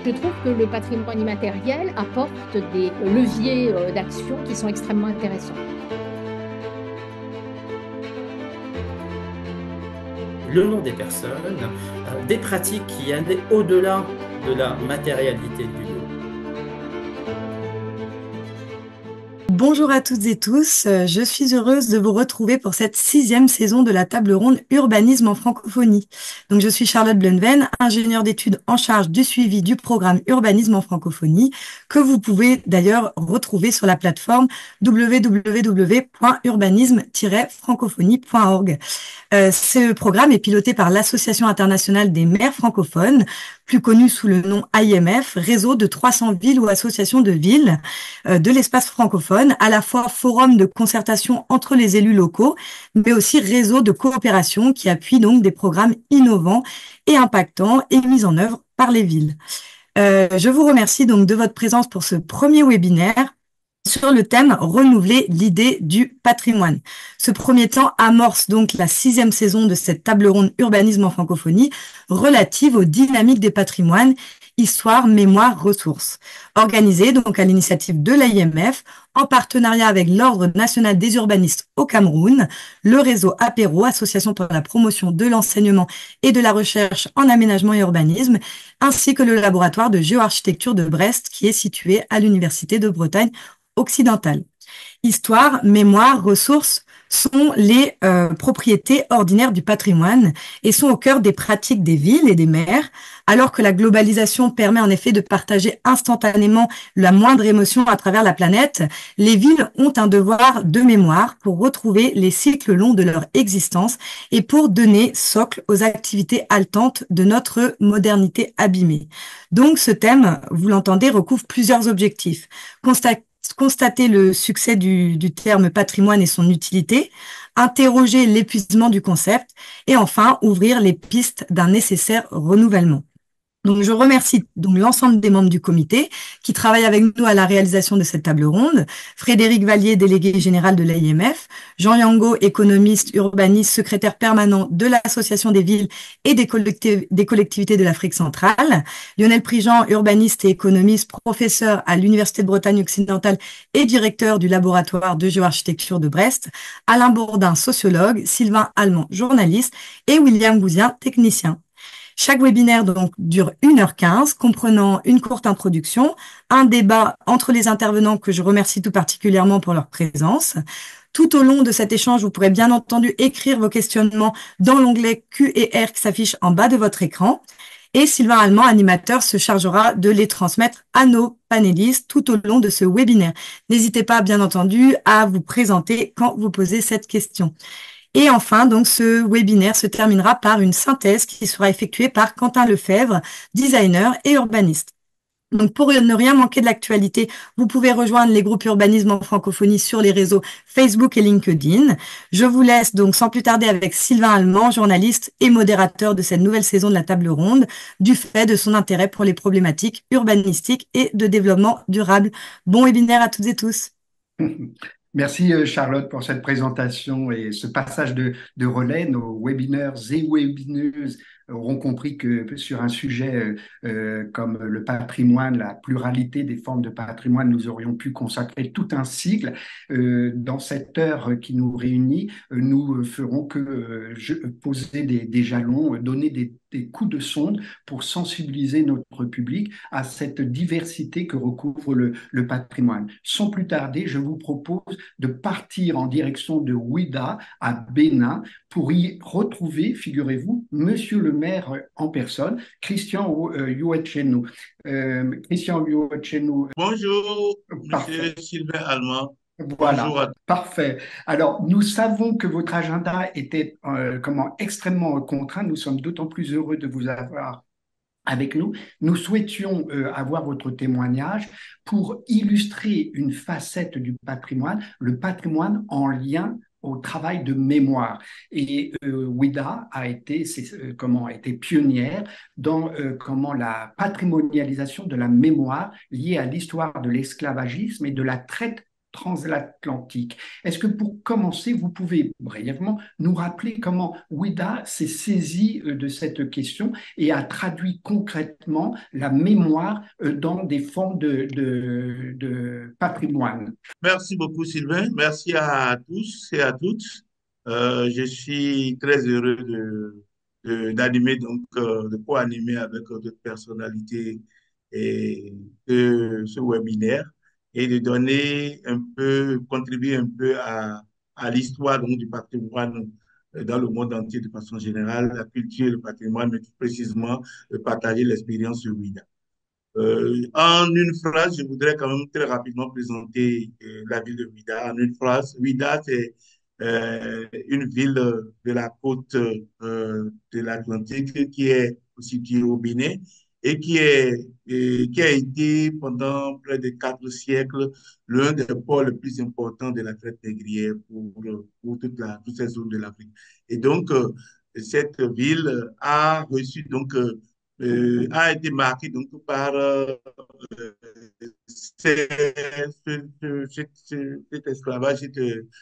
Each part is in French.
je trouve que le patrimoine immatériel apporte des leviers d'action qui sont extrêmement intéressants. Le nom des personnes, des pratiques qui allaient au-delà de la matérialité du lieu. Bonjour à toutes et tous, je suis heureuse de vous retrouver pour cette 6e saison de la table ronde Urbanisme en francophonie. Donc je suis Charlotte Blenven, ingénieure d'études en charge du suivi du programme Urbanisme en francophonie, que vous pouvez d'ailleurs retrouver sur la plateforme www.urbanisme-francophonie.org. Ce programme est piloté par l'Association internationale des maires francophones, plus connue sous le nom IMF, réseau de 300 villes ou associations de villes de l'espace francophone, à la fois forum de concertation entre les élus locaux, mais aussi réseau de coopération qui appuie donc des programmes innovants et impactants et mis en œuvre par les villes. Je vous remercie donc de votre présence pour ce premier webinaire sur le thème renouveler l'idée du patrimoine. Ce premier temps amorce donc la 6e saison de cette table ronde urbanisme en francophonie relative aux dynamiques des patrimoines, histoire, mémoire, ressources, organisée donc à l'initiative de l'AIMF en partenariat avec l'Ordre national des urbanistes au Cameroun, le réseau APERO, Association pour la promotion de l'enseignement et de la recherche en aménagement et urbanisme, ainsi que le laboratoire de géoarchitecture de Brest qui est situé à l'Université de Bretagne occidentale. Histoire, mémoire, ressources sont les propriétés ordinaires du patrimoine et sont au cœur des pratiques des villes et des maires, alors que la globalisation permet en effet de partager instantanément la moindre émotion à travers la planète. Les villes ont un devoir de mémoire pour retrouver les cycles longs de leur existence et pour donner socle aux activités haletantes de notre modernité abîmée. Donc ce thème, vous l'entendez, recouvre plusieurs objectifs. Constater le succès du terme patrimoine et son utilité, interroger l'épuisement du concept et enfin ouvrir les pistes d'un nécessaire renouvellement. Donc, je remercie donc l'ensemble des membres du comité qui travaillent avec nous à la réalisation de cette table ronde. Frédéric Vallier, délégué général de l'AIMF, Jean Yango, économiste, urbaniste, secrétaire permanent de l'Association des villes et des collectivités de l'Afrique centrale, Lionel Prigent, urbaniste et économiste, professeur à l'Université de Bretagne occidentale et directeur du laboratoire de géoarchitecture de Brest, Alain Bourdin, sociologue, Sylvain Allemand, journaliste et William Gouzien, technicien. Chaque webinaire donc dure 1h15, comprenant une courte introduction, un débat entre les intervenants que je remercie tout particulièrement pour leur présence. Tout au long de cet échange, vous pourrez bien entendu écrire vos questionnements dans l'onglet Q&R qui s'affiche en bas de votre écran. Et Sylvain Allemand, animateur, se chargera de les transmettre à nos panélistes tout au long de ce webinaire. N'hésitez pas, bien entendu, à vous présenter quand vous posez cette question. Et enfin, donc, ce webinaire se terminera par une synthèse qui sera effectuée par Quentin Lefebvre, designer et urbaniste. Donc, pour ne rien manquer de l'actualité, vous pouvez rejoindre les groupes urbanisme en francophonie sur les réseaux Facebook et LinkedIn. Je vous laisse donc sans plus tarder avec Sylvain Allemand, journaliste et modérateur de cette nouvelle saison de la table ronde, du fait de son intérêt pour les problématiques urbanistiques et de développement durable. Bon webinaire à toutes et tous. Merci Charlotte pour cette présentation et ce passage de relais. Nos webinaires et webineuses auront compris que sur un sujet comme le patrimoine, la pluralité des formes de patrimoine, nous aurions pu consacrer tout un cycle. Dans cette heure qui nous réunit, nous ferons que poser des jalons, donner des coups de sonde pour sensibiliser notre public à cette diversité que recouvre le patrimoine. Sans plus tarder, je vous propose de partir en direction de Ouidah à Bénin pour y retrouver, figurez-vous, Monsieur le maire en personne, Christian Youetchenou. Christian Youetchenou. Bonjour, Parfait. Monsieur Sylvain Allemand. Voilà, Bonjour à parfait. Alors, nous savons que votre agenda était extrêmement contraint. Nous sommes d'autant plus heureux de vous avoir avec nous. Nous souhaitions avoir votre témoignage pour illustrer une facette du patrimoine, le patrimoine en lien au travail de mémoire. Et WIDA a été, a été pionnière dans la patrimonialisation de la mémoire liée à l'histoire de l'esclavagisme et de la traite transatlantique. Est-ce que pour commencer, vous pouvez brièvement nous rappeler comment Ouida s'est saisi de cette question et a traduit concrètement la mémoire dans des formes de patrimoine? Merci beaucoup, Sylvain. Merci à tous et à toutes. Je suis très heureux d'animer, de co-animer avec d'autres personnalités et de ce webinaire et de donner un peu, contribuer un peu à l'histoire donc, du patrimoine dans le monde entier de façon générale, la culture et le patrimoine, mais tout précisément de partager l'expérience sur WIDA. En une phrase, je voudrais quand même très rapidement présenter la ville de Ouidah. En une phrase, Ouidah, c'est une ville de la côte de l'Atlantique qui est située au Bénin et qui a été pendant près de 4 siècles l'un des pôles les plus importants de la traite négrière pour toute cette zone de l'Afrique. Et donc, cette ville a reçu a été marqué donc par cet esclavage,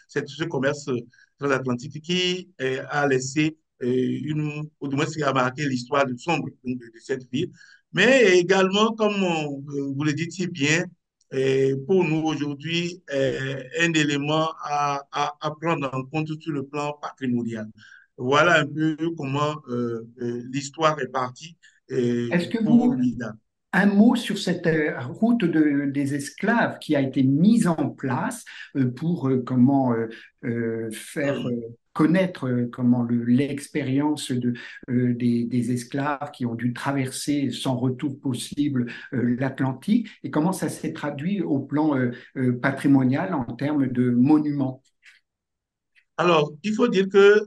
ce commerce transatlantique qui a laissé ou du moins qui a marqué l'histoire sombre de cette ville. Mais également, comme vous le dites si bien, pour nous aujourd'hui, un élément à prendre en compte sur le plan patrimonial. Voilà un peu comment l'histoire est partie Est-ce que pour vous, l'IDA. un mot sur cette route des esclaves qui a été mise en place pour comment faire connaître comment l'expérience des esclaves qui ont dû traverser sans retour possible l'Atlantique et comment ça s'est traduit au plan patrimonial en termes de monuments. Alors, il faut dire que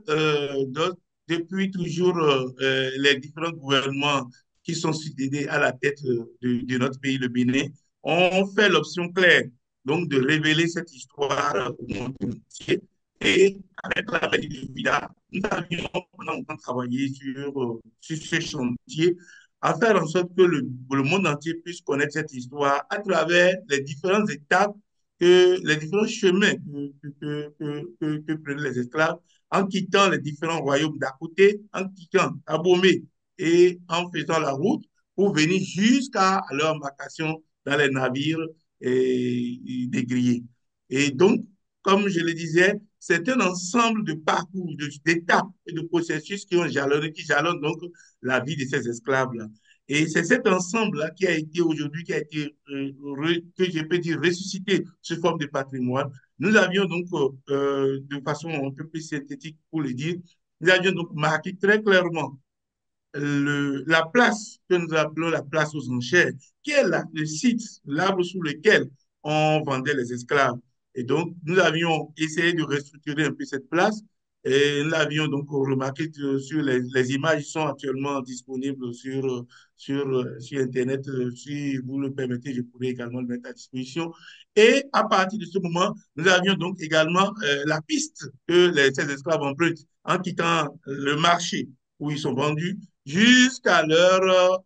depuis toujours, les différents gouvernements qui sont succédés à la tête de notre pays, le Bénin, ont fait l'option claire, donc de révéler cette histoire au monde entier. Et avec la veille de Vida, nous avions pendant longtemps travaillé sur ce chantier à faire en sorte que le monde entier puisse connaître cette histoire à travers les différentes étapes les différents chemins que prenaient les esclaves en quittant les différents royaumes d'à côté, en quittant Abomey et en faisant la route pour venir jusqu'à leur embarcation dans les navires et des grillés. Et donc, comme je le disais, c'est un ensemble de parcours, d'étapes et de processus qui jalonnent donc la vie de ces esclaves-là. Et c'est cet ensemble-là qui a été aujourd'hui, qui a été, que je peux dire, ressuscité sous forme de patrimoine. Nous avions donc, de façon un peu plus synthétique pour le dire, nous avions donc marqué très clairement la place que nous appelons la place aux enchères, qui est le site, l'arbre sous lequel on vendait les esclaves. Et donc, nous avions essayé de restructurer un peu cette place et nous l'avions donc remarqué sur les images qui sont actuellement disponibles sur Internet. Si vous le permettez, je pourrais également le mettre à disposition. Et à partir de ce moment, nous avions donc également la piste que ces esclaves empruntent en quittant le marché où ils sont vendus jusqu'à leur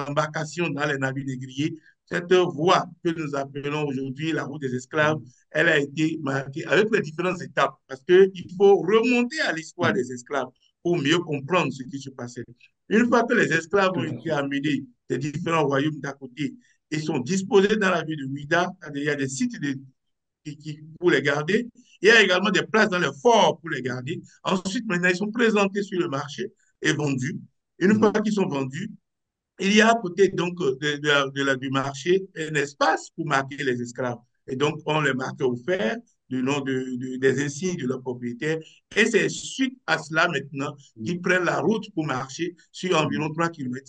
embarcation dans les navires négriers. Cette voie que nous appelons aujourd'hui la route des esclaves, elle a été marquée avec les différentes étapes parce qu'il faut remonter à l'histoire des esclaves pour mieux comprendre ce qui se passait. Une fois que les esclaves ont été amenés des différents royaumes d'à côté et sont disposés dans la ville de Ouidah, il y a des sites pour les garder. Il y a également des places dans les forts pour les garder. Ensuite, maintenant, ils sont présentés sur le marché et vendus. Une fois qu'ils sont vendus, il y a à côté donc du marché un espace pour marquer les esclaves. Et donc, on les marque au fer du nom des insignes de leur propriétaire. Et c'est suite à cela maintenant qu'ils prennent la route pour marcher sur environ 3,6 km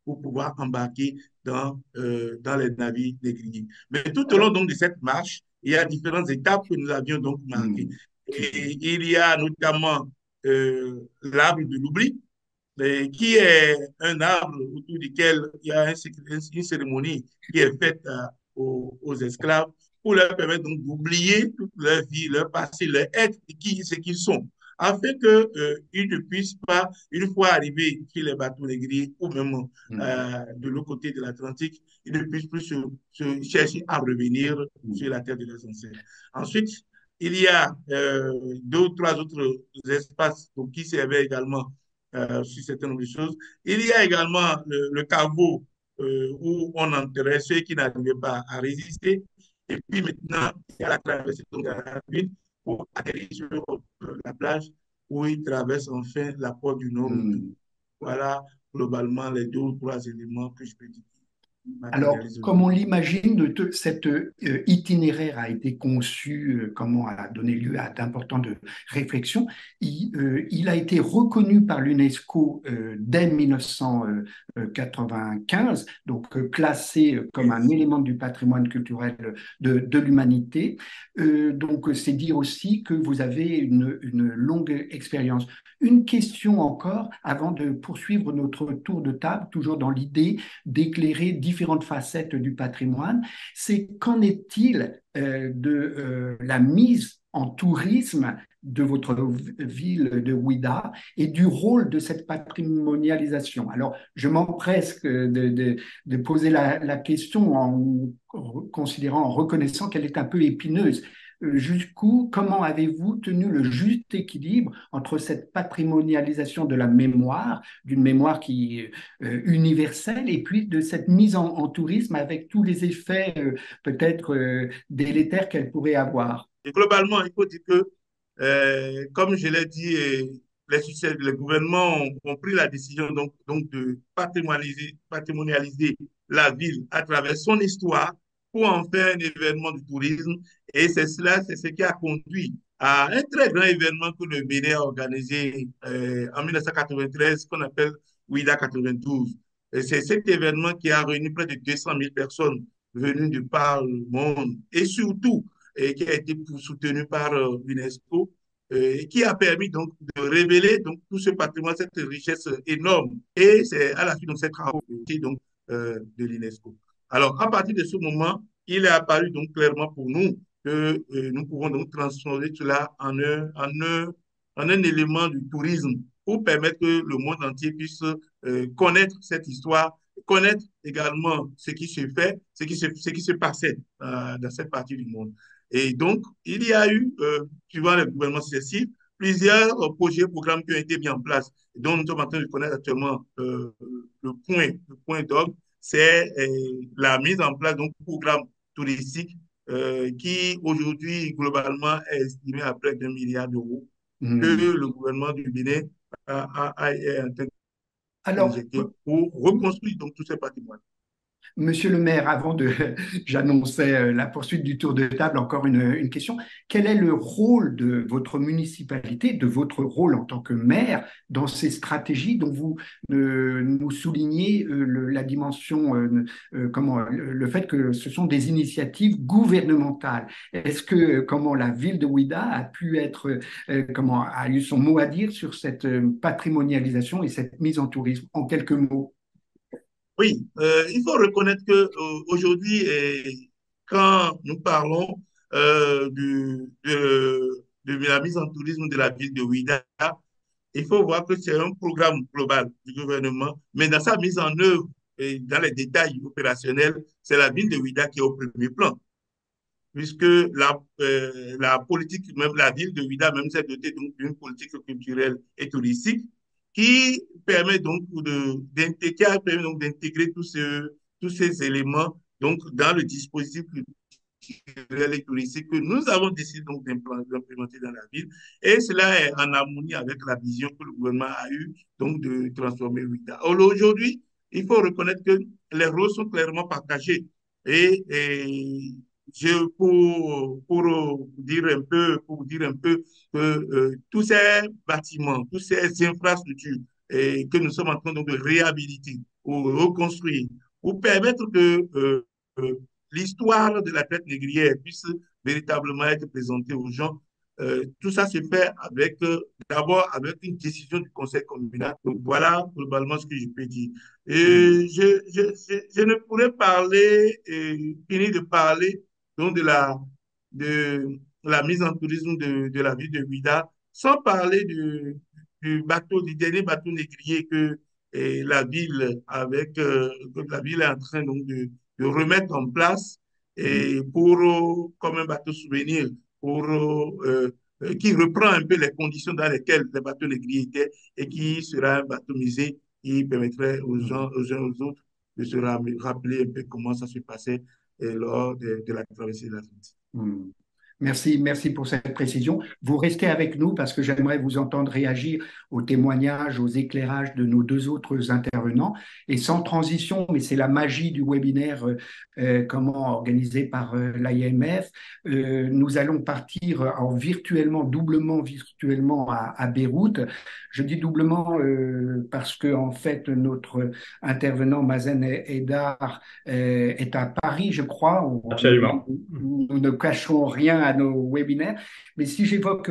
pour pouvoir embarquer dans les navires négriers. Mais tout au long donc, de cette marche, il y a différentes étapes que nous avions donc marquées. Et il y a notamment l'arbre de l'oubli, qui est un arbre autour duquel il y a une cérémonie qui est faite aux esclaves pour leur permettre donc d'oublier toute leur vie, leur passé, leur être, ce qu'ils sont. afin que ils ne puissent pas, une fois arrivés sur les bateaux négriers ou même de l'autre côté de l'Atlantique, ils ne puissent plus chercher à revenir sur la terre de leurs ancêtres. Ensuite, il y a deux ou trois autres espaces donc, qui servaient également sur certaines autres choses. Il y a également le caveau où on enterrait ceux qui n'arrivaient pas à résister. Et puis maintenant, il y a la traversée de la ville pour atterrir sur la plage où ils traversent enfin la porte du Nord. Voilà globalement les deux ou trois éléments que je peux dire. Alors, comme on l'imagine, cet itinéraire a été conçu, comment a donné lieu à d'importantes réflexions. Il a été reconnu par l'UNESCO dès 1995, donc classé comme un élément du patrimoine culturel de l'humanité. Donc, c'est dire aussi que vous avez une longue expérience. Une question encore, avant de poursuivre notre tour de table, toujours dans l'idée d'éclairer différentes facettes du patrimoine, c'est qu'en est-il de la mise en tourisme de votre ville de Ouidah et du rôle de cette patrimonialisation. Alors, je m'empresse de poser la question en considérant, en reconnaissant qu'elle est un peu épineuse. Jusqu'où, comment avez-vous tenu le juste équilibre entre cette patrimonialisation de la mémoire, d'une mémoire qui est universelle, et puis de cette mise en tourisme avec tous les effets peut-être délétères qu'elle pourrait avoir? Et globalement, il faut dire que, comme je l'ai dit, les gouvernements ont pris la décision donc de patrimonialiser la ville à travers son histoire pour en faire un événement du tourisme. Et c'est cela, c'est ce qui a conduit à un très grand événement que le Bénin a organisé en 1993, qu'on appelle WIDA 92. Et c'est cet événement qui a réuni près de 200 000 personnes venues de par le monde. Et surtout, et qui a été soutenu par l'UNESCO et qui a permis donc de révéler donc tout ce patrimoine, cette richesse énorme. Et c'est à la suite de ces travaux donc, de l'UNESCO. Alors, à partir de ce moment, il est apparu donc clairement pour nous que nous pouvons donc transformer cela en un élément du tourisme pour permettre que le monde entier puisse connaître cette histoire, connaître également ce qui se fait, ce qui se passait dans cette partie du monde. Et donc, il y a eu, suivant les gouvernements successifs, plusieurs projets, programmes qui ont été mis en place, dont nous sommes en train de connaître actuellement le point d'orgue, c'est la mise en place d'un programme touristique qui, aujourd'hui, globalement, est estimé à près d'1 milliard d'euros que le gouvernement du Bénin est en train Alors, d'injecter pour reconstruire donc tous ces patrimoines. Monsieur le maire, avant de, j'annonçais la poursuite du tour de table, encore une question. Quel est le rôle de votre municipalité, de votre rôle en tant que maire dans ces stratégies dont vous nous soulignez la dimension, comment, le fait que ce sont des initiatives gouvernementales? Est-ce que, comment la ville de Ouidah a pu être, comment, a eu son mot à dire sur cette patrimonialisation et cette mise en tourisme? En quelques mots. Oui, il faut reconnaître que aujourd'hui, quand nous parlons de la mise en tourisme de la ville de Ouidah, il faut voir que c'est un programme global du gouvernement, mais dans sa mise en œuvre et dans les détails opérationnels, c'est la ville de Ouidah qui est au premier plan, puisque la politique, même la ville de Ouidah, même s'est dotée d'une politique culturelle et touristique qui permet donc d'intégrer tous ces éléments donc dans le dispositif culturel et touristique que nous avons décidé donc d'implémenter dans la ville. Et cela est en harmonie avec la vision que le gouvernement a eue donc de transformer Ouidah. Aujourd'hui, il faut reconnaître que les rôles sont clairement partagés. Et pour dire un peu que tous ces bâtiments, toutes ces infrastructures que nous sommes en train donc, de réhabiliter ou reconstruire, pour permettre que l'histoire de la traite négrière puisse véritablement être présentée aux gens. Tout ça se fait avec d'abord avec une décision du conseil communal. Donc voilà globalement ce que je peux dire. Et je ne pourrais finir de parler donc de la mise en tourisme de la ville de Ouidah sans parler du bateau, du dernier bateau négrier que que la ville est en train donc de remettre en place et comme un bateau souvenir pour, qui reprend un peu les conditions dans lesquelles les bateaux négriers étaient et qui sera un bateau musée qui permettrait aux uns aux autres de se rappeler un peu comment ça se passait lors de la traversée de l'Atlantique. Hmm. Merci, merci pour cette précision. Vous restez avec nous parce que j'aimerais vous entendre réagir aux témoignages, aux éclairages de nos deux autres intervenants. Et sans transition, mais c'est la magie du webinaire comment organisé par l'IMF, nous allons partir doublement virtuellement à Beyrouth. Je dis doublement parce que en fait notre intervenant Mazen Eddar est à Paris, je crois. Absolument. Nous ne cachons rien à nos webinaires. Mais si j'évoque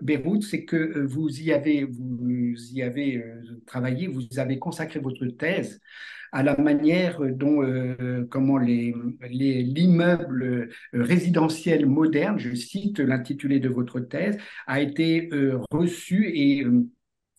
Beyrouth, c'est que vous y avez travaillé, vous avez consacré votre thèse à la manière dont comment l'immeuble résidentiel moderne, je cite l'intitulé de votre thèse, a été reçu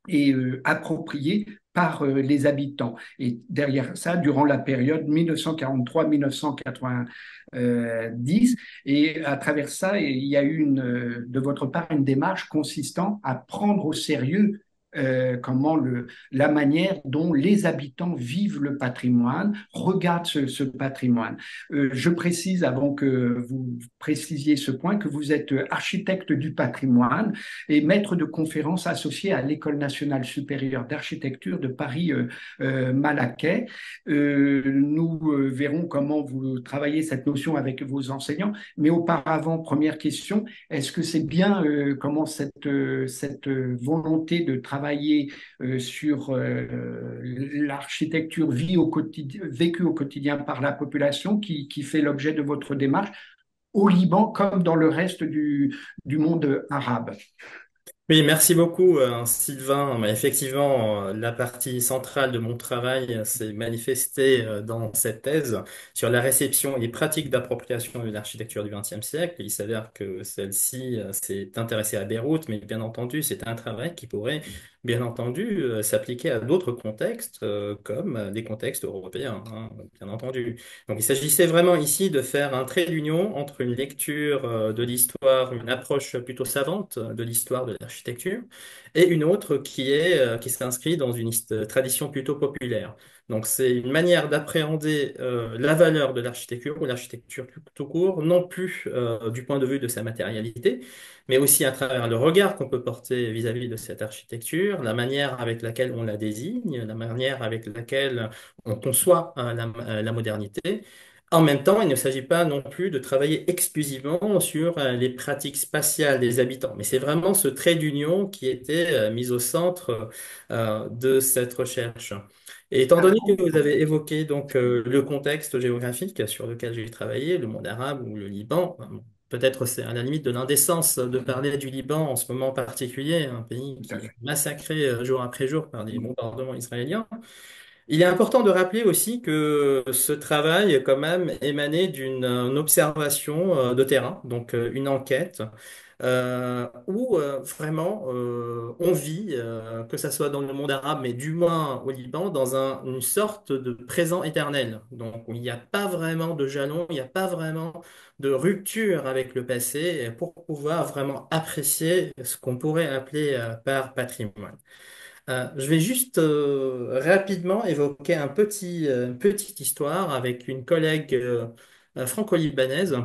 et approprié par les habitants. Et derrière ça, durant la période 1943-1990, et à travers ça, il y a eu de votre part une démarche consistant à prendre au sérieux la manière dont les habitants vivent le patrimoine, regardent ce patrimoine. Je précise, avant que vous précisiez ce point, que vous êtes architecte du patrimoine et maître de conférences associé à l'École nationale supérieure d'architecture de Paris-Malaquais. Nous verrons comment vous travaillez cette notion avec vos enseignants. Mais auparavant, première question, est-ce que c'est bien comment cette volonté de travailler sur l'architecture vécue au quotidien par la population qui fait l'objet de votre démarche au Liban comme dans le reste du monde arabe? Oui, merci beaucoup, Sylvain. Mais effectivement, la partie centrale de mon travail s'est manifestée dans cette thèse sur la réception et les pratiques d'appropriation de l'architecture du XXe siècle. Il s'avère que celle-ci s'est intéressée à Beyrouth, mais bien entendu, c'est un travail qui pourrait, bien entendu, s'appliquer à d'autres contextes, comme des contextes européens, hein, bien entendu. Donc, il s'agissait vraiment ici de faire un trait d'union entre une lecture de l'histoire, une approche plutôt savante de l'histoire de l'architecture, et une autre qui s'inscrit dans une tradition plutôt populaire. Donc, c'est une manière d'appréhender la valeur de l'architecture ou l'architecture tout court, non plus du point de vue de sa matérialité, mais aussi à travers le regard qu'on peut porter vis-à-vis de cette architecture, la manière avec laquelle on la désigne, la manière avec laquelle on conçoit la modernité. En même temps, il ne s'agit pas non plus de travailler exclusivement sur les pratiques spatiales des habitants, mais c'est vraiment ce trait d'union qui était mis au centre de cette recherche. Et étant donné que vous avez évoqué donc le contexte géographique sur lequel j'ai travaillé, le monde arabe ou le Liban, peut-être c'est à la limite de l'indécence de parler du Liban en ce moment particulier, un pays qui est massacré jour après jour par des bombardements israéliens. Il est important de rappeler aussi que ce travail, quand même, émanait d'une observation de terrain, donc une enquête, où vraiment on vit, que ça soit dans le monde arabe, mais du moins au Liban, dans une sorte de présent éternel. Donc il n'y a pas vraiment de jalon, il n'y a pas vraiment de rupture avec le passé pour pouvoir vraiment apprécier ce qu'on pourrait appeler par patrimoine. Je vais juste rapidement évoquer une petite histoire avec une collègue franco-libanaise.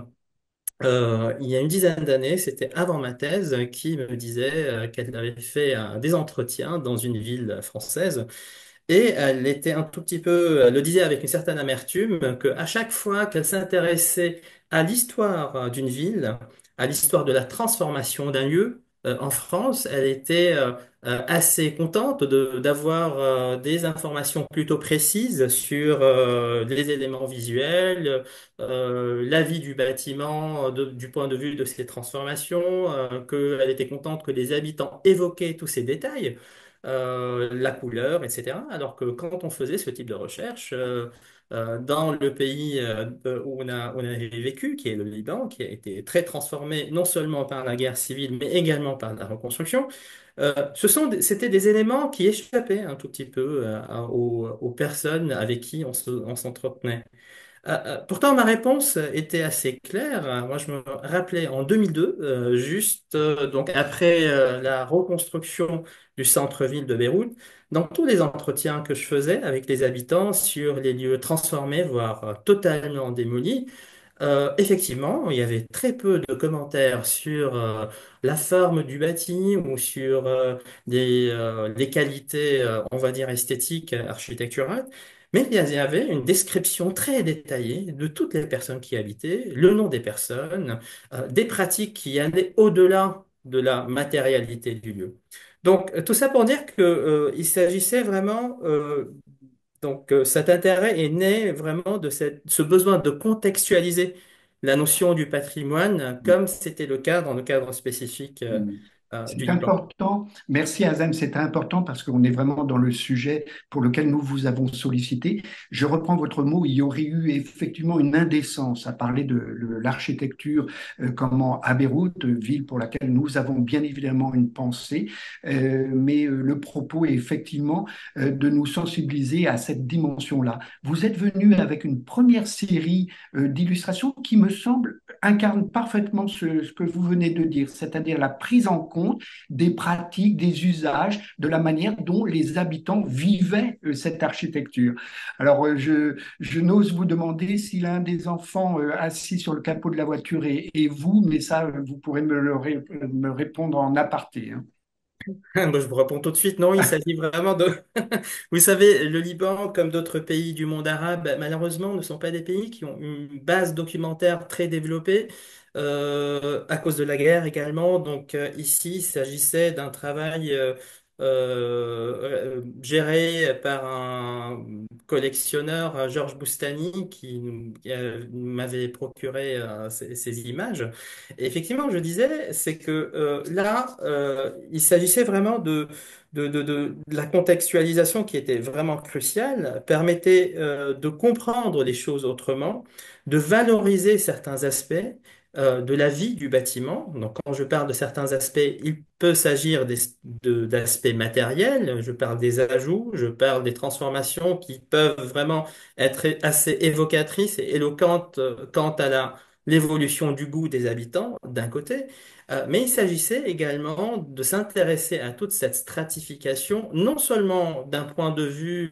Il y a une dizaine d'années, c'était avant ma thèse, qui me disait qu'elle avait fait des entretiens dans une ville française et elle était un tout petit peu, elle le disait avec une certaine amertume, qu'à chaque fois qu'elle s'intéressait à l'histoire d'une ville, à l'histoire de la transformation d'un lieu, en France, elle était assez contente d'avoir des informations plutôt précises sur les éléments visuels, la vie du bâtiment du point de vue de ces transformations, qu'elle était contente que les habitants évoquaient tous ces détails. la couleur, etc. Alors que quand on faisait ce type de recherche, dans le pays où on avait vécu, qui est le Liban, qui a été très transformé non seulement par la guerre civile, mais également par la reconstruction, c'était des éléments qui échappaient un tout petit peu aux personnes avec qui on s'entretenait. Pourtant, ma réponse était assez claire. Moi, je me rappelais en 2002, juste donc après la reconstruction du centre-ville de Beyrouth, dans tous les entretiens que je faisais avec les habitants sur les lieux transformés, voire totalement démolis, effectivement, il y avait très peu de commentaires sur la forme du bâti ou sur les qualités, on va dire, esthétiques, architecturales, mais il y avait une description très détaillée de toutes les personnes qui y habitaient, le nom des personnes, des pratiques qui allaient au-delà de la matérialité du lieu. Donc, tout ça pour dire que, il s'agissait vraiment cet intérêt est né vraiment de ce besoin de contextualiser la notion du patrimoine, comme c'était le cas dans le cadre spécifique du C'est Liban. important. Merci Azam, c'est important parce qu'on est vraiment dans le sujet pour lequel nous vous avons sollicité. Je reprends votre mot, il y aurait eu effectivement une indécence à parler de l'architecture comment à Beyrouth, ville pour laquelle nous avons bien évidemment une pensée, mais le propos est effectivement de nous sensibiliser à cette dimension-là. Vous êtes venu avec une première série d'illustrations qui me semble incarne parfaitement ce que vous venez de dire, c'est-à-dire la prise en compte des pratiques, des usages, de la manière dont les habitants vivaient cette architecture. Alors, je n'ose vous demander si l'un des enfants assis sur le capot de la voiture est vous, mais ça, vous pourrez me répondre en aparté, hein. Moi, je vous réponds tout de suite. Non, il s'agit vraiment de... Vous savez, le Liban, comme d'autres pays du monde arabe, malheureusement, ne sont pas des pays qui ont une base documentaire très développée à cause de la guerre également. Donc ici, il s'agissait d'un travail géré par un collectionneur, Georges Boustani, qui m'avait procuré ces images. Et effectivement, je disais, c'est que là, il s'agissait vraiment de la contextualisation qui était vraiment cruciale, permettait de comprendre les choses autrement, de valoriser certains aspects de la vie du bâtiment. Donc, quand je parle de certains aspects, il peut s'agir d'aspects matériels, je parle des ajouts, je parle des transformations qui peuvent vraiment être assez évocatrices et éloquentes quant à l'évolution du goût des habitants, d'un côté, mais il s'agissait également de s'intéresser à toute cette stratification, non seulement d'un point de vue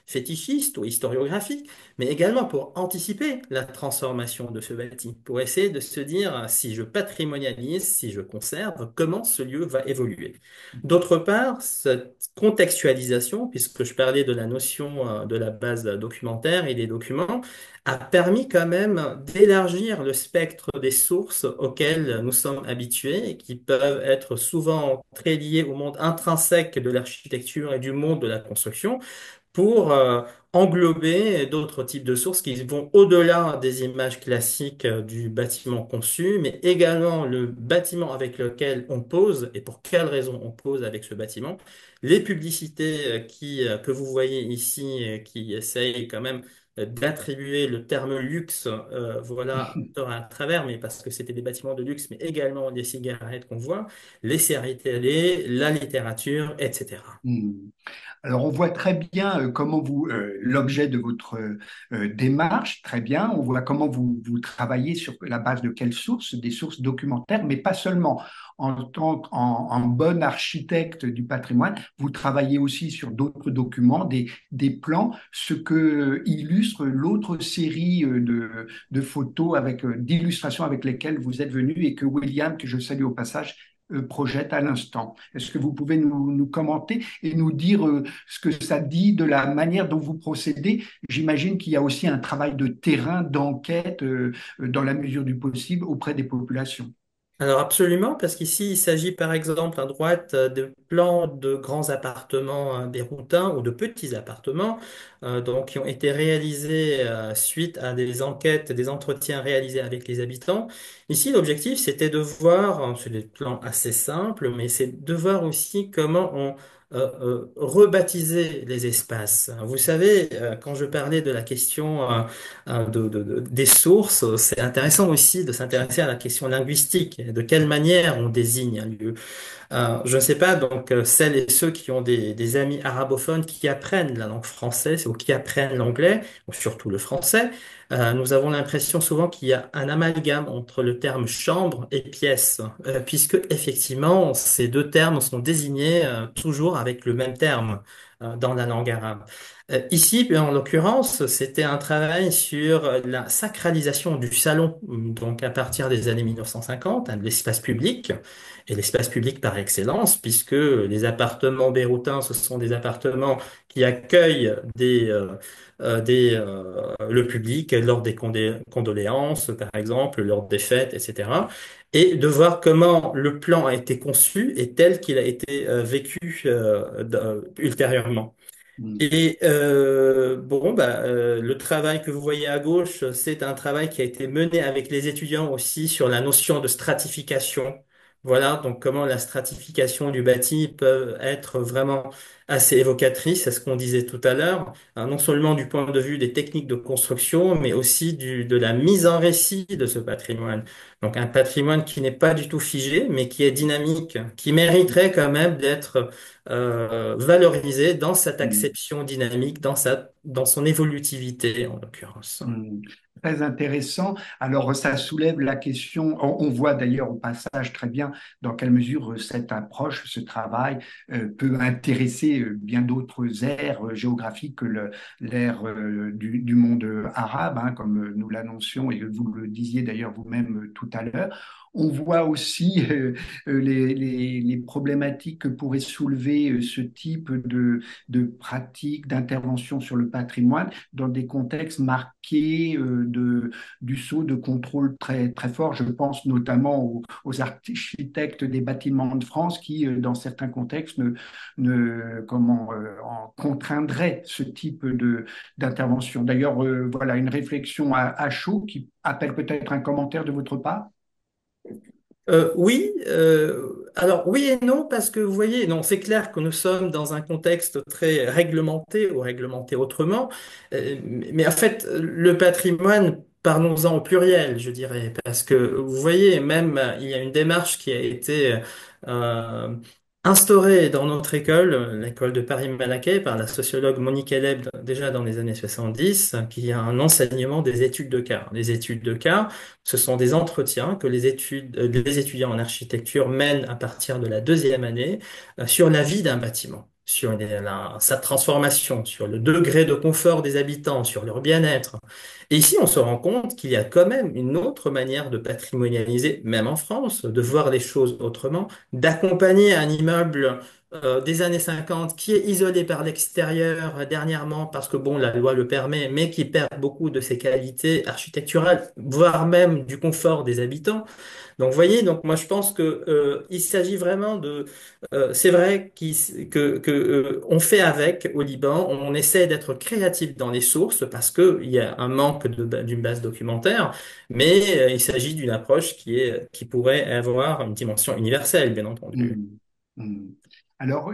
fétichiste ou historiographique, mais également pour anticiper la transformation de ce bâti, pour essayer de se dire si je patrimonialise, si je conserve, comment ce lieu va évoluer. D'autre part, cette contextualisation, puisque je parlais de la notion de la base documentaire et des documents, a permis quand même d'élargir le spectre des sources auxquelles nous sommes habitués et qui peuvent être souvent très liées au monde intrinsèque de l'architecture et du monde de la construction pour englober d'autres types de sources qui vont au-delà des images classiques du bâtiment conçu, mais également le bâtiment avec lequel on pose et pour quelles raisons on pose avec ce bâtiment. Les publicités que vous voyez ici, qui essayent quand même d'attribuer le terme luxe, voilà, à travers, mais parce que c'était des bâtiments de luxe, mais également les cigarettes qu'on voit, les séries télé, la littérature, etc. Hmm. Alors, on voit très bien comment l'objet de votre démarche, très bien. On voit comment vous travaillez sur la base de quelles sources, des sources documentaires, mais pas seulement. En bon architecte du patrimoine, vous travaillez aussi sur d'autres documents, des plans, ce que illustre l'autre série de photos d'illustrations avec lesquelles vous êtes venu et que William, que je salue au passage, projette à l'instant. Est-ce que vous pouvez nous commenter et nous dire ce que ça dit de la manière dont vous procédez? J'imagine qu'il y a aussi un travail de terrain, d'enquête, dans la mesure du possible, auprès des populations. Alors absolument, parce qu'ici, il s'agit par exemple à droite de plans de grands appartements beyrouthins ou de petits appartements. donc qui ont été réalisés suite à des enquêtes, des entretiens réalisés avec les habitants. Ici, l'objectif, c'était de voir, c'est des plans assez simples, mais c'est de voir aussi comment on rebaptiser les espaces. Vous savez, quand je parlais de la question des sources, c'est intéressant aussi de s'intéresser à la question linguistique. De quelle manière on désigne un lieu? Je ne sais pas, donc celles et ceux qui ont des amis arabophones qui apprennent la langue française ou qui apprennent l'anglais, ou surtout le français, nous avons l'impression souvent qu'il y a un amalgame entre le terme chambre et pièce, puisque effectivement ces deux termes sont désignés toujours avec le même terme dans la langue arabe. Ici, en l'occurrence, c'était un travail sur la sacralisation du salon, donc à partir des années 1950, de l'espace public et l'espace public par excellence, puisque les appartements béroutins, ce sont des appartements qui accueillent le public lors des condoléances, par exemple, lors des fêtes, etc. Et de voir comment le plan a été conçu et tel qu'il a été vécu ultérieurement. Mm. Et bon, le travail que vous voyez à gauche, c'est un travail qui a été mené avec les étudiants aussi sur la notion de stratification. Voilà, donc comment la stratification du bâti peut être vraiment assez évocatrice, c'est ce qu'on disait tout à l'heure, hein, non seulement du point de vue des techniques de construction, mais aussi de la mise en récit de ce patrimoine. Donc un patrimoine qui n'est pas du tout figé, mais qui est dynamique, qui mériterait quand même d'être valorisé dans cette Mm. acception dynamique, dans son évolutivité en l'occurrence. Hmm. Très intéressant. Alors, ça soulève la question, on voit d'ailleurs au passage très bien dans quelle mesure cette approche, ce travail peut intéresser bien d'autres aires géographiques que l'ère du monde arabe, hein, comme nous l'annoncions et vous le disiez d'ailleurs vous-même tout à l'heure. On voit aussi les problématiques que pourrait soulever ce type de pratique, d'intervention sur le patrimoine dans des contextes marqués du sceau de contrôle très, très fort. Je pense notamment aux architectes des bâtiments de France qui, dans certains contextes, en contraindraient ce type d'intervention. D'ailleurs, voilà une réflexion à chaud qui appelle peut-être un commentaire de votre part. Oui, alors oui et non, parce que vous voyez, non, c'est clair que nous sommes dans un contexte très réglementé ou réglementé autrement, mais en fait, le patrimoine, parlons-en au pluriel, je dirais, parce que vous voyez, même il y a une démarche qui a été euh, instaurée dans notre école, l'école de Paris-Malaquais, par la sociologue Monique Eleb, déjà dans les années 70, qui a un enseignement des études de cas. Les études de cas, ce sont des entretiens que les étudiants en architecture mènent à partir de la deuxième année sur la vie d'un bâtiment, sur sa transformation, sur le degré de confort des habitants, sur leur bien-être. Et ici, on se rend compte qu'il y a quand même une autre manière de patrimonialiser, même en France, de voir les choses autrement, d'accompagner un immeuble des années 50 qui est isolé par l'extérieur dernièrement parce que bon, la loi le permet, mais qui perd beaucoup de ses qualités architecturales, voire même du confort des habitants. Donc, vous voyez, donc moi je pense que il s'agit vraiment c'est vrai on fait avec au Liban, on essaie d'être créatif dans les sources parce que il y a un manque d'une base documentaire, mais il s'agit d'une approche qui pourrait avoir une dimension universelle, bien entendu. Hmm. Hmm. Alors,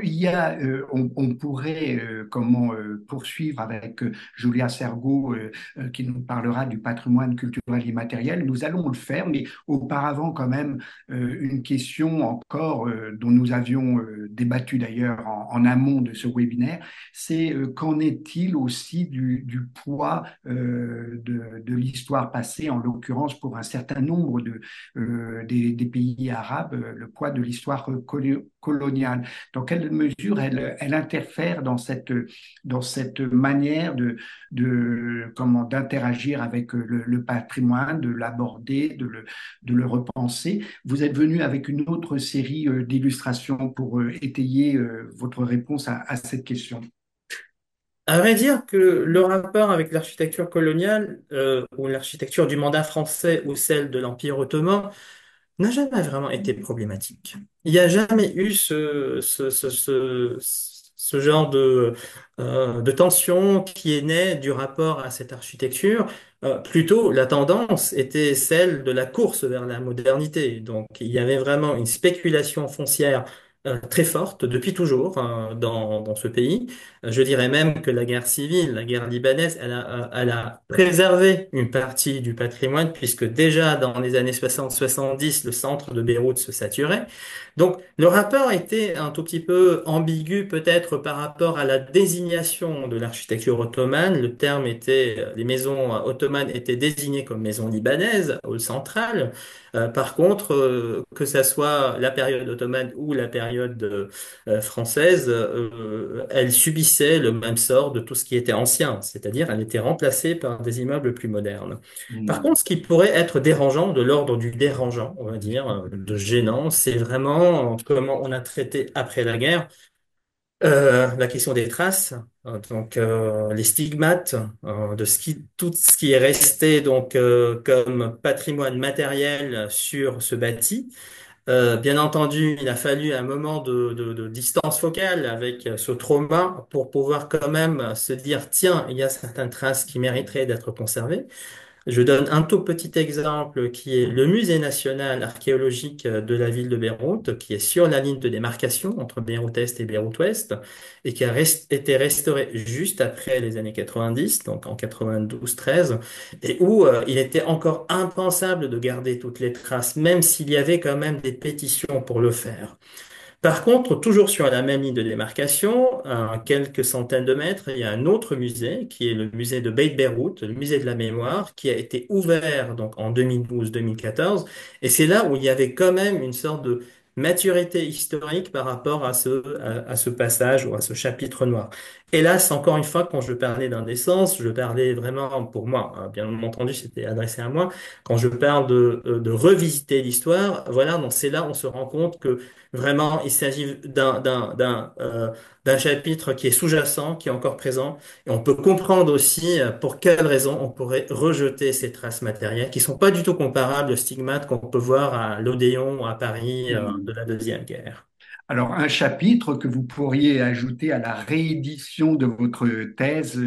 on pourrait poursuivre avec Julia Sergaud qui nous parlera du patrimoine culturel immatériel. Nous allons le faire, mais auparavant quand même une question encore dont nous avions débattu d'ailleurs en amont de ce webinaire, c'est qu'en est-il aussi du poids de l'histoire passée, en l'occurrence pour un certain nombre des pays arabes, le poids de l'histoire coloniale. Dans quelle mesure elle interfère dans cette manière d'interagir avec le patrimoine, de l'aborder, de le repenser. Vous êtes venu avec une autre série d'illustrations pour étayer votre réponse à cette question. À vrai dire que le rapport avec l'architecture coloniale, ou l'architecture du mandat français ou celle de l'Empire ottoman, n'a jamais vraiment été problématique. Il n'y a jamais eu ce genre de tension qui est née du rapport à cette architecture. Plutôt, la tendance était celle de la course vers la modernité. Donc, il y avait vraiment une spéculation foncière très forte depuis toujours dans ce pays. Je dirais même que la guerre civile, la guerre libanaise, elle a préservé une partie du patrimoine puisque déjà dans les années 60-70, le centre de Beyrouth se saturait. Donc, le rapport était un tout petit peu ambigu peut-être par rapport à la désignation de l'architecture ottomane. Le terme était, les maisons ottomanes étaient désignées comme maisons libanaises au central. Par contre, que ça soit la période ottomane ou la période française, elle subissait le même sort de tout ce qui était ancien, c'est-à-dire elle était remplacée par des immeubles plus modernes. Par Hmm. contre, ce qui pourrait être dérangeant, de l'ordre du dérangeant, on va dire, de gênant, c'est vraiment comment on a traité après la guerre la question des traces, les stigmates de tout ce qui est resté donc comme patrimoine matériel sur ce bâti. Bien entendu, il a fallu un moment de distance focale avec ce trauma pour pouvoir quand même se dire, tiens, il y a certaines traces qui mériteraient d'être conservées. Je donne un tout petit exemple qui est le Musée national archéologique de la ville de Beyrouth, qui est sur la ligne de démarcation entre Beyrouth Est et Beyrouth Ouest, et qui a été restauré juste après les années 90, donc en 92-13, et où il était encore impensable de garder toutes les traces, même s'il y avait quand même des pétitions pour le faire. Par contre, toujours sur la même ligne de démarcation, à quelques centaines de mètres, il y a un autre musée qui est le musée de Beit Beyrouth, le musée de la mémoire, qui a été ouvert donc en 2012-2014. Et c'est là où il y avait quand même une sorte de maturité historique par rapport à ce passage ou à ce chapitre noir. Hélas, encore une fois, quand je parlais d'indécence, je parlais vraiment pour moi, hein, bien entendu, c'était adressé à moi. Quand je parle de revisiter l'histoire, voilà, donc c'est là où on se rend compte que vraiment, il s'agit d'un chapitre qui est sous-jacent, qui est encore présent, et on peut comprendre aussi pour quelles raisons on pourrait rejeter ces traces matérielles qui sont pas du tout comparables aux stigmates qu'on peut voir à l'Odéon à Paris Hmm. de la Deuxième Guerre. Alors, un chapitre que vous pourriez ajouter à la réédition de votre thèse,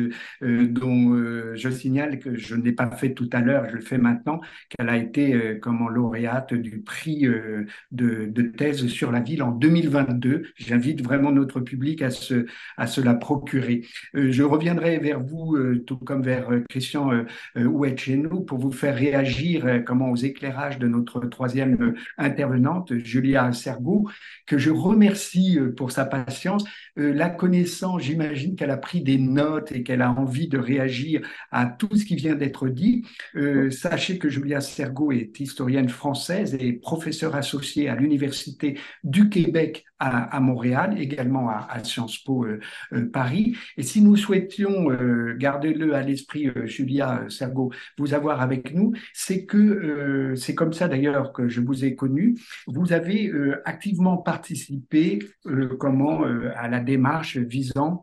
dont je signale que je ne l'ai pas fait tout à l'heure, je le fais maintenant, qu'elle a été comme lauréate du prix de thèse sur la ville en 2022. J'invite vraiment notre public à se la procurer. Je reviendrai vers vous, tout comme vers Christian Ouetchenou, pour vous faire réagir comment aux éclairages de notre troisième intervenante, Julia Sergou, que je remercie pour sa patience. La connaissant, j'imagine qu'elle a pris des notes et qu'elle a envie de réagir à tout ce qui vient d'être dit. Sachez que Julia Sergaud est historienne française et professeure associée à l'Université du Québec à Montréal, également à Sciences Po Paris. Et si nous souhaitions, gardez-le à l'esprit, Julia Sergaud, vous avoir avec nous, c'est que c'est comme ça d'ailleurs que je vous ai connu. Vous avez activement participé à la démarche visant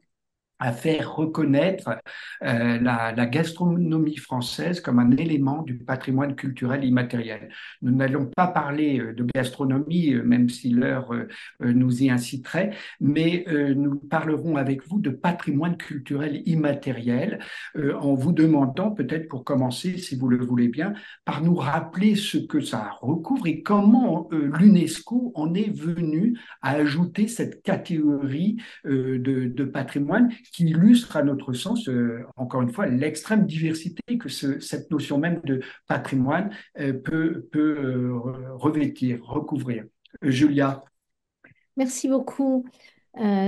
à faire reconnaître la gastronomie française comme un élément du patrimoine culturel immatériel. Nous n'allons pas parler de gastronomie, même si l'heure nous y inciterait, mais nous parlerons avec vous de patrimoine culturel immatériel, en vous demandant, peut-être pour commencer, si vous le voulez bien, par nous rappeler ce que ça recouvre et comment l'UNESCO en est venu à ajouter cette catégorie de patrimoine qui illustre à notre sens, encore une fois, l'extrême diversité que cette notion même de patrimoine peut revêtir, recouvrir. Julia. Merci beaucoup,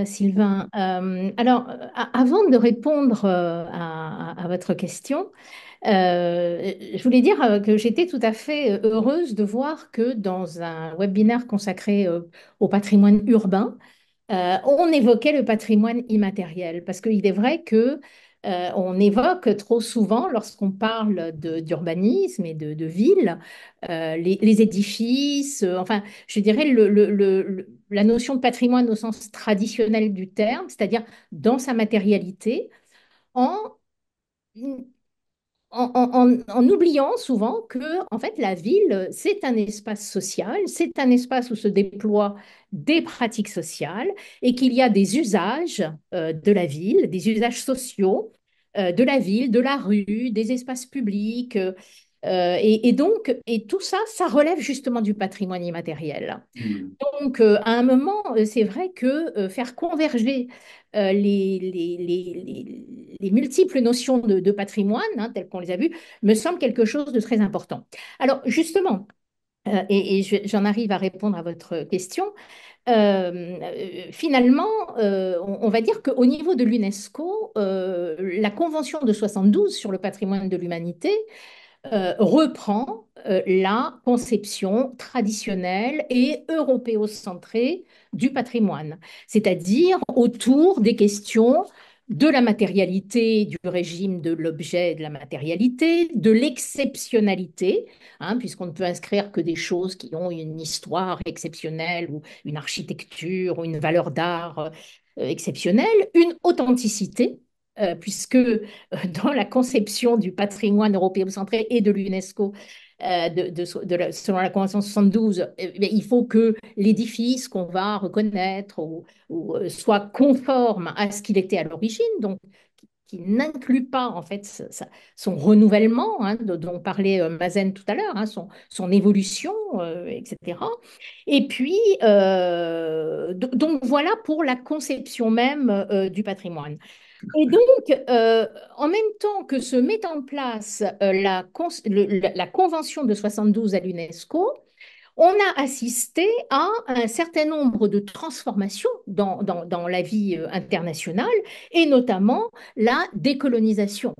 Sylvain. Avant de répondre à votre question, je voulais dire que j'étais tout à fait heureuse de voir que dans un webinaire consacré au patrimoine urbain, on évoquait le patrimoine immatériel, parce qu'il est vrai que on évoque trop souvent, lorsqu'on parle d'urbanisme et de ville, les édifices, enfin, je dirais la notion de patrimoine au sens traditionnel du terme, c'est-à-dire dans sa matérialité, en en oubliant souvent que en fait, la ville, c'est un espace social, c'est un espace où se déploient des pratiques sociales et qu'il y a des usages de la ville, des usages sociaux de la ville, de la rue, des espaces publics. Et donc, et tout ça, ça relève justement du patrimoine immatériel. Hmm. Donc, à un moment, c'est vrai que faire converger les multiples notions de patrimoine, hein, telles qu'on les a vues, me semble quelque chose de très important. Alors, justement, j'en arrive à répondre à votre question, finalement, on va dire qu'au niveau de l'UNESCO, la Convention de 72 sur le patrimoine de l'humanité reprend la conception traditionnelle et européocentrée du patrimoine, c'est-à-dire autour des questions de la matérialité, du régime de l'objet et de la matérialité, de l'exceptionnalité, hein, puisqu'on ne peut inscrire que des choses qui ont une histoire exceptionnelle ou une architecture ou une valeur d'art exceptionnelle, une authenticité, puisque dans la conception du patrimoine européen-centré et de l'UNESCO, selon la Convention 72, il faut que l'édifice qu'on va reconnaître soit conforme à ce qu'il était à l'origine, donc qui n'inclut pas en fait son renouvellement, hein, dont parlait Mazen tout à l'heure, hein, son évolution, etc. Et puis, donc voilà pour la conception même du patrimoine. Et donc, en même temps que se met en place la Convention de 72 à l'UNESCO, on a assisté à un certain nombre de transformations dans la vie internationale, et notamment la décolonisation.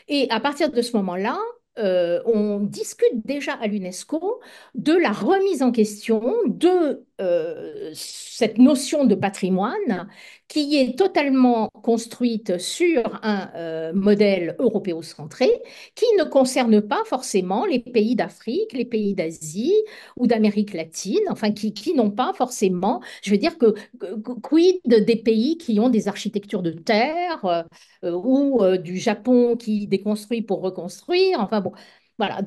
Et à partir de ce moment-là, on discute déjà à l'UNESCO de la remise en question de cette notion de patrimoine qui est totalement construite sur un modèle européocentré qui ne concerne pas forcément les pays d'Afrique, les pays d'Asie ou d'Amérique latine, enfin qui n'ont pas forcément, je veux dire quid des pays qui ont des architectures de terre, ou du Japon qui déconstruit pour reconstruire. Enfin bon, voilà.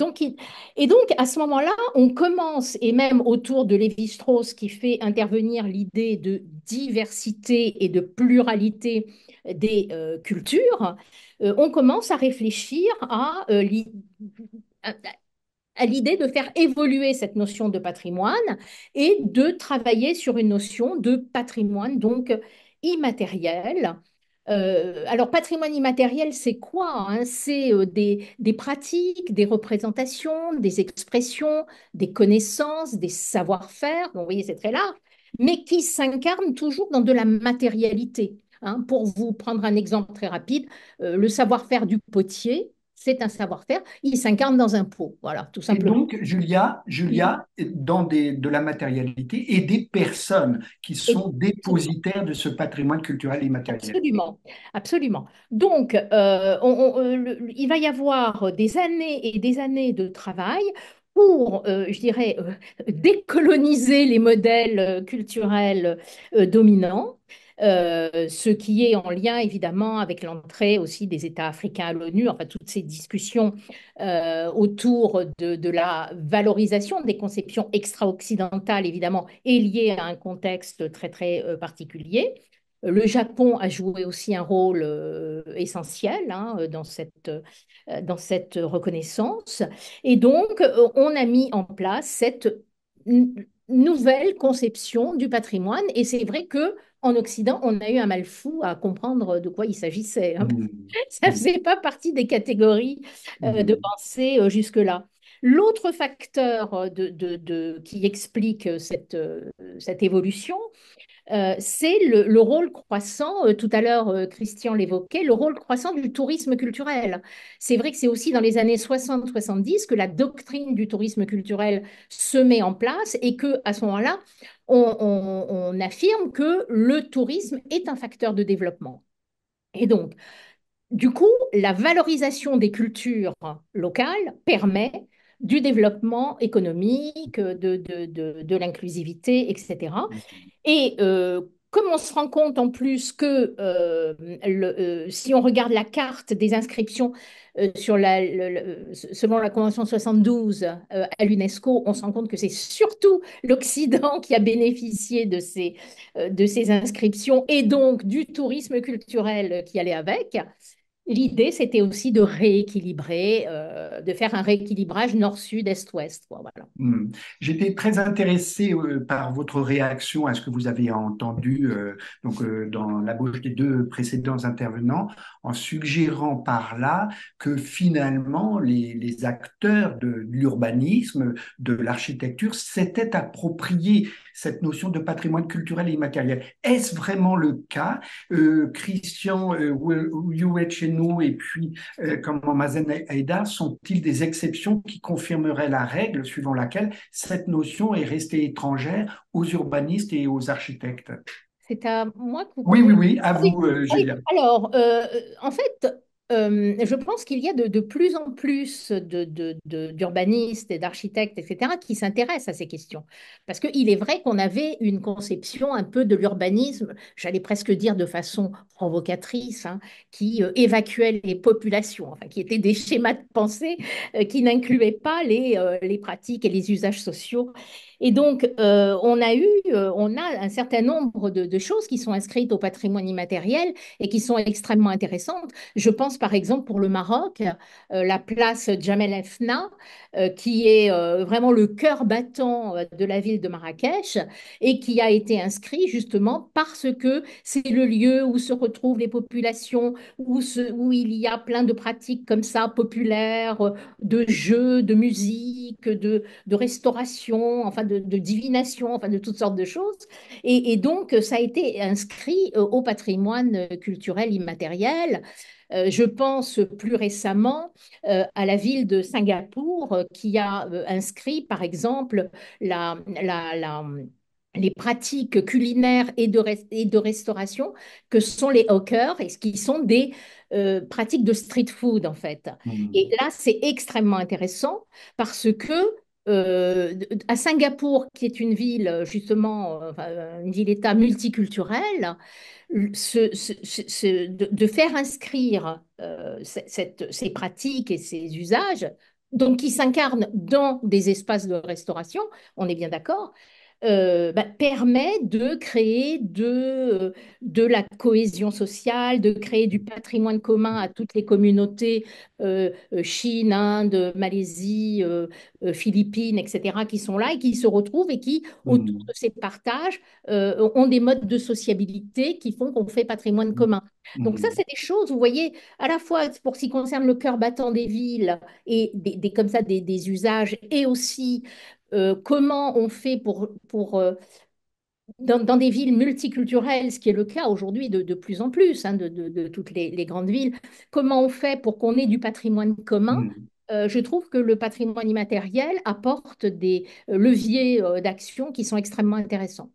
Et donc, à ce moment-là, on commence, et même autour de Lévi-Strauss qui fait intervenir l'idée de diversité et de pluralité des cultures, on commence à réfléchir à, à l'idée de faire évoluer cette notion de patrimoine et de travailler sur une notion de patrimoine, donc immatériel. Alors, patrimoine immatériel, c'est quoi, hein? C'est des pratiques, des représentations, des expressions, des connaissances, des savoir-faire, donc, vous voyez, c'est très large, mais qui s'incarnent toujours dans de la matérialité, hein. Pour vous prendre un exemple très rapide, le savoir-faire du potier, c'est un savoir-faire, il s'incarne dans un pot, voilà, tout Et simplement. donc, Julia, dans de la matérialité et des personnes qui Et- sont dépositaires de ce patrimoine culturel immatériel. Absolument, absolument. Donc, il va y avoir des années et des années de travail pour, je dirais, décoloniser les modèles culturels dominants, ce qui est en lien évidemment avec l'entrée aussi des États africains à l'ONU, enfin toutes ces discussions autour de la valorisation des conceptions extra-occidentales, évidemment, est liée à un contexte très, très particulier. Le Japon a joué aussi un rôle essentiel, hein, dans cette reconnaissance. Et donc, on a mis en place cette nouvelle conception du patrimoine. Et c'est vrai que en Occident, on a eu un mal fou à comprendre de quoi il s'agissait, hein. Mm, Ça ne mm, faisait pas partie des catégories de mm. pensée jusque-là. L'autre facteur qui explique cette évolution, c'est le rôle croissant, tout à l'heure Christian l'évoquait, le rôle croissant du tourisme culturel. C'est vrai que c'est aussi dans les années 60-70 que la doctrine du tourisme culturel se met en place et que à ce moment-là, on affirme que le tourisme est un facteur de développement. Et donc, du coup, la valorisation des cultures locales permet du développement économique, de l'inclusivité, etc. Et comme on se rend compte en plus que si on regarde la carte des inscriptions selon la Convention 72 à l'UNESCO, on se rend compte que c'est surtout l'Occident qui a bénéficié de ces inscriptions et donc du tourisme culturel qui allait avec. L'idée, c'était aussi de rééquilibrer, de faire un rééquilibrage nord-sud, est-ouest, quoi, voilà. Hmm. J'étais très intéressé par votre réaction à ce que vous avez entendu dans la bouche des deux précédents intervenants, en suggérant par là que finalement les acteurs de l'urbanisme, de l'architecture, s'étaient appropriés cette notion de patrimoine culturel et immatériel. Est-ce vraiment le cas? Christian Uehenu et puis comment Mazen Haïdar sont-ils des exceptions qui confirmeraient la règle suivant laquelle cette notion est restée étrangère aux urbanistes et aux architectes? C'est à moi que vous Oui, oui, posez. oui, à Ah oui, vous, oui. Julia. Alors, en fait, je pense qu'il y a de plus en plus d'urbanistes et d'architectes, etc., qui s'intéressent à ces questions. Parce qu'il est vrai qu'on avait une conception un peu de l'urbanisme, j'allais presque dire de façon provocatrice, hein, qui évacuait les populations, enfin, qui étaient des schémas de pensée qui n'incluaient pas les pratiques et les usages sociaux. Et donc, on a un certain nombre de choses qui sont inscrites au patrimoine immatériel et qui sont extrêmement intéressantes. Je pense par exemple pour le Maroc, la place Djamel El Fna, qui est vraiment le cœur battant de la ville de Marrakech et qui a été inscrit justement parce que c'est le lieu où se retrouvent les populations, où il y a plein de pratiques comme ça, populaires, de jeux, de musique, de restauration, enfin de divination, enfin de toutes sortes de choses. Et donc, ça a été inscrit au patrimoine culturel immatériel. Je pense plus récemment à la ville de Singapour qui a inscrit, par exemple, la, la, la- les pratiques culinaires et de restauration que sont les hawkers et ce qui sont des pratiques de street food en fait. Et Hmm. là, c'est extrêmement intéressant parce que à Singapour, qui est une ville justement, enfin, une ville-État multiculturelle, de faire inscrire ces pratiques et ces usages, donc qui s'incarnent dans des espaces de restauration, on est bien d'accord, permet de créer de la cohésion sociale, de créer du patrimoine commun à toutes les communautés, Chine, Inde, Malaisie, Philippines, etc., qui sont là et qui se retrouvent et qui, autour Hmm. de ces partages, ont des modes de sociabilité qui font qu'on fait patrimoine commun. Donc ça, Hmm. c'est des choses, vous voyez, à la fois pour ce qui concerne le cœur battant des villes et comme ça des usages, et aussi comment on fait dans des villes multiculturelles, ce qui est le cas aujourd'hui de plus en plus, hein, de toutes les grandes villes, comment on fait pour qu'on ait du patrimoine commun? Hmm. Je trouve que le patrimoine immatériel apporte des leviers d'action qui sont extrêmement intéressants.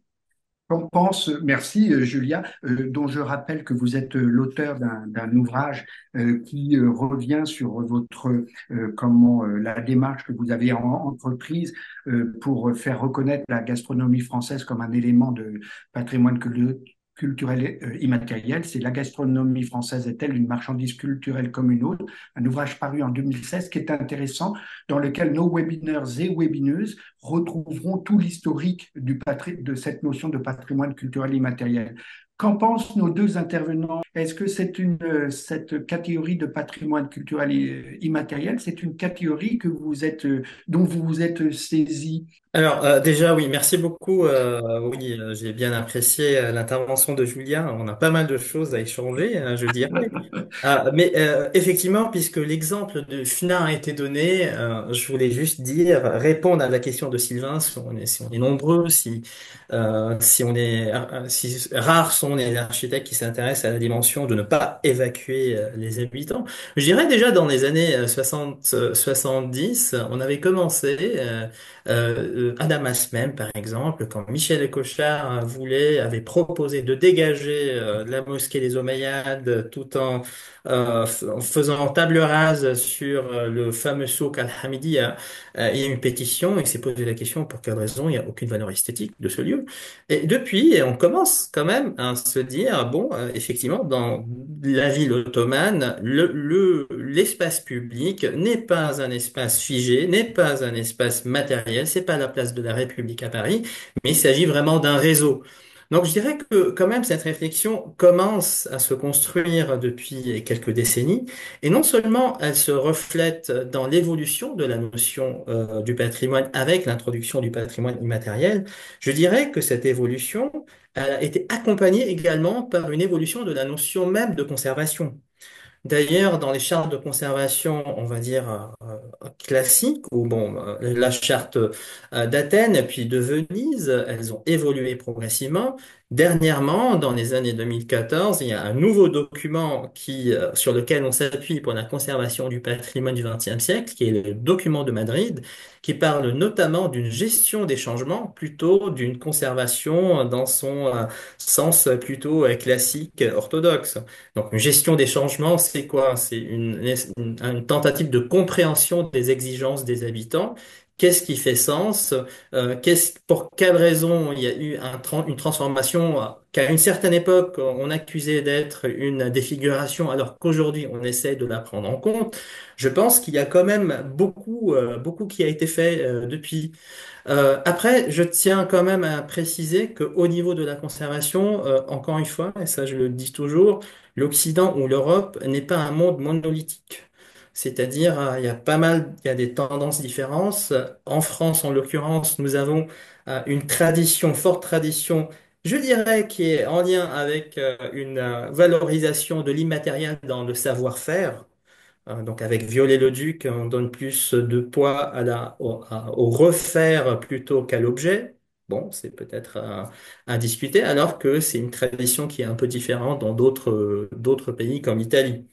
On pense, merci Julia, dont je rappelle que vous êtes l'auteur d'un ouvrage qui revient sur la démarche que vous avez entreprise pour faire reconnaître la gastronomie française comme un élément de patrimoine culturel immatériel. C'est La gastronomie française est-elle une marchandise culturelle comme une autre? Un ouvrage paru en 2016 qui est intéressant, dans lequel nos webinaires et webineuses retrouveront tout l'historique de cette notion de patrimoine culturel immatériel. Qu'en pensent nos deux intervenants? Est-ce que cette catégorie de patrimoine culturel immatériel, c'est une catégorie dont vous vous êtes saisi? Alors déjà oui, merci beaucoup. Oui, j'ai bien apprécié l'intervention de Julia. On a pas mal de choses à échanger, je dirais. Mais effectivement, puisque l'exemple de FNA a été donné, je voulais juste dire, répondre à la question de Sylvain, si on est nombreux, si rares sont les architectes qui s'intéressent à la dimension prévention de ne pas évacuer les habitants. Je dirais déjà dans les années 60, 70, on avait commencé, à Damas même par exemple, quand Michel Cochard avait proposé de dégager la mosquée des Omeyyades tout en faisant table rase sur le fameux souk Al-Hamidiyya. Il y a eu une pétition et s'est posé la question pour quelle raison il n'y a aucune valeur esthétique de ce lieu. Et depuis, on commence quand même à se dire, bon, effectivement, dans la ville ottomane, l'espace public n'est pas un espace figé, n'est pas un espace matériel, c'est pas la place de la République à Paris, mais il s'agit vraiment d'un réseau. Donc, je dirais que quand même cette réflexion commence à se construire depuis quelques décennies, et non seulement elle se reflète dans l'évolution de la notion du patrimoine avec l'introduction du patrimoine immatériel. Je dirais que cette évolution a été accompagnée également par une évolution de la notion même de conservation. D'ailleurs, dans les chartes de conservation, on va dire classiques, ou bon, la charte d'Athènes puis de Venise, elles ont évolué progressivement. Dernièrement, dans les années 2014, il y a un nouveau document sur lequel on s'appuie pour la conservation du patrimoine du XXe siècle, qui est le document de Madrid, qui parle notamment d'une gestion des changements plutôt d'une conservation dans son sens plutôt classique orthodoxe. Donc, une gestion des changements, c'est quoi? C'est une tentative de compréhension des exigences des habitants. Qu'est-ce qui fait sens? Pour quelles raisons il y a eu une transformation qu'à une certaine époque, on accusait d'être une défiguration, alors qu'aujourd'hui, on essaie de la prendre en compte. Je pense qu'il y a quand même beaucoup qui a été fait depuis. Après, je tiens quand même à préciser qu'au niveau de la conservation, encore une fois, et ça je le dis toujours, l'Occident ou l'Europe n'est pas un monde monolithique. C'est-à-dire, il y a des tendances différentes. En France, en l'occurrence, nous avons une tradition, forte tradition, je dirais, qui est en lien avec une valorisation de l'immatériel dans le savoir-faire. Donc avec Viollet-le-Duc, on donne plus de poids au refaire plutôt qu'à l'objet. Bon, c'est peut-être à discuter, alors que c'est une tradition qui est un peu différente dans d'autres pays comme l'Italie.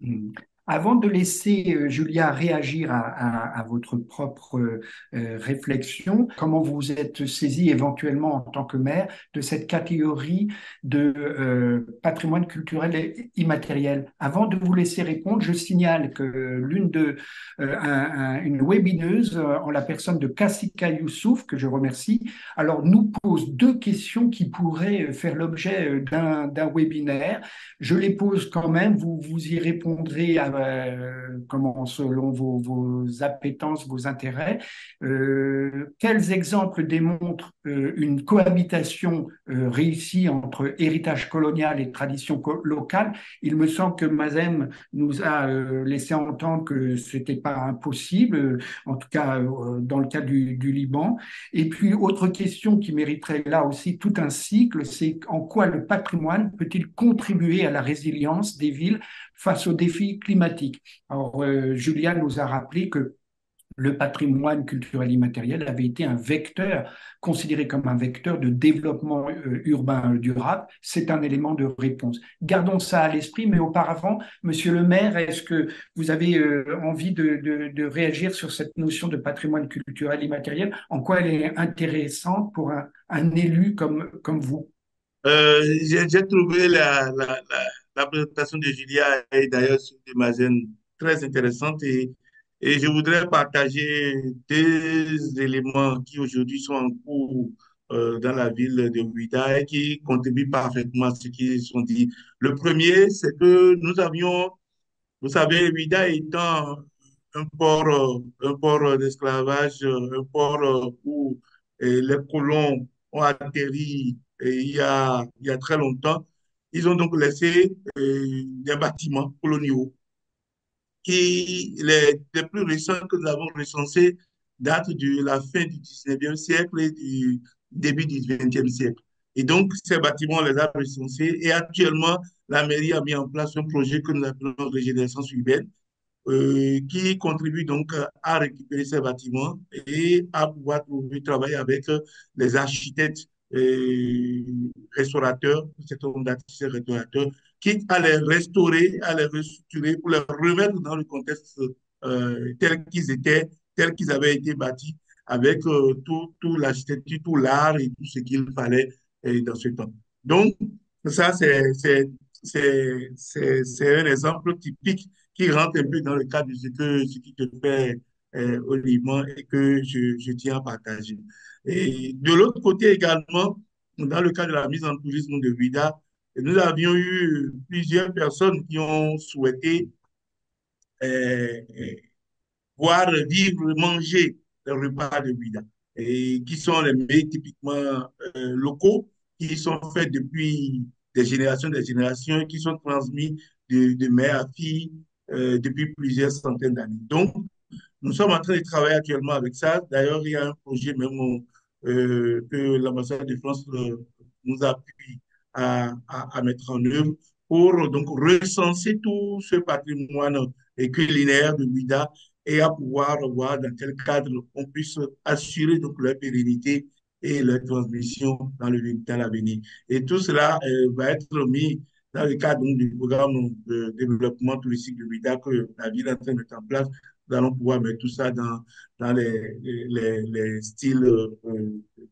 Hmm. Avant de laisser Julia réagir à votre propre réflexion, comment vous vous êtes saisi éventuellement en tant que maire de cette catégorie de patrimoine culturel et immatériel? Avant de vous laisser répondre, je signale que une webineuse en la personne de Kassika Youssouf, que je remercie, alors nous pose deux questions qui pourraient faire l'objet d'un webinaire. Je les pose quand même, vous y répondrez selon vos appétences, vos intérêts. Quels exemples démontrent une cohabitation réussie entre héritage colonial et tradition locale? Il me semble que Mazem nous a laissé entendre que ce n'était pas impossible, en tout cas dans le cas du Liban. Et puis, autre question qui mériterait là aussi tout un cycle, c'est en quoi le patrimoine peut-il contribuer à la résilience des villes face aux défis climatiques? Alors, Julia nous a rappelé que le patrimoine culturel immatériel avait été un vecteur, considéré comme un vecteur de développement urbain durable. C'est un élément de réponse. Gardons ça à l'esprit, mais auparavant, Monsieur le maire, est-ce que vous avez envie de réagir sur cette notion de patrimoine culturel immatériel? En quoi elle est intéressante pour un élu comme vous? J'ai trouvé la présentation de Julia et d'ailleurs sur de Mazen très intéressante et je voudrais partager deux éléments qui aujourd'hui sont en cours dans la ville de Ouidah et qui contribuent parfaitement à ce qui sont dit. Le premier, c'est que nous avions, vous savez, Ouidah étant un port d'esclavage, un port où les colons ont atterri il y a très longtemps. Ils ont donc laissé des bâtiments coloniaux les plus récents que nous avons recensés datent de la fin du 19e siècle et du début du 20e siècle. Et donc, ces bâtiments, on les a recensés et actuellement, la mairie a mis en place un projet que nous appelons régénération urbaine qui contribue donc à récupérer ces bâtiments et à pouvoir travailler avec les architectes et restaurateurs, un certain nombre d'artistes restaurateurs, quitte à les restaurer, à les restructurer pour les remettre dans le contexte tel qu'ils étaient, tel qu'ils avaient été bâtis, avec tout l'architecture, tout l'art et tout ce qu'il fallait dans ce temps. Donc, ça, c'est un exemple typique qui rentre un peu dans le cadre de ce qui te fait au Liban et que je tiens à partager. Et de l'autre côté également, dans le cadre de la mise en tourisme de Vida, nous avions eu plusieurs personnes qui ont souhaité euh, euh, voir, vivre, manger les repas de Vida, et qui sont les mets typiquement locaux, qui sont faits depuis des générations, qui sont transmis de mère à fille depuis plusieurs centaines d'années. Donc, nous sommes en train de travailler actuellement avec ça. D'ailleurs, il y a un projet même que l'ambassade de France nous appuie à mettre en œuvre pour donc recenser tout ce patrimoine culinaire de Ouida et à pouvoir voir dans quel cadre on puisse assurer donc leur pérennité et leur transmission dans l'avenir. Et tout cela va être mis dans le cadre donc, du programme de développement touristique de Ouida que la ville est en train de mettre en place. Nous allons pouvoir mettre tout ça dans les styles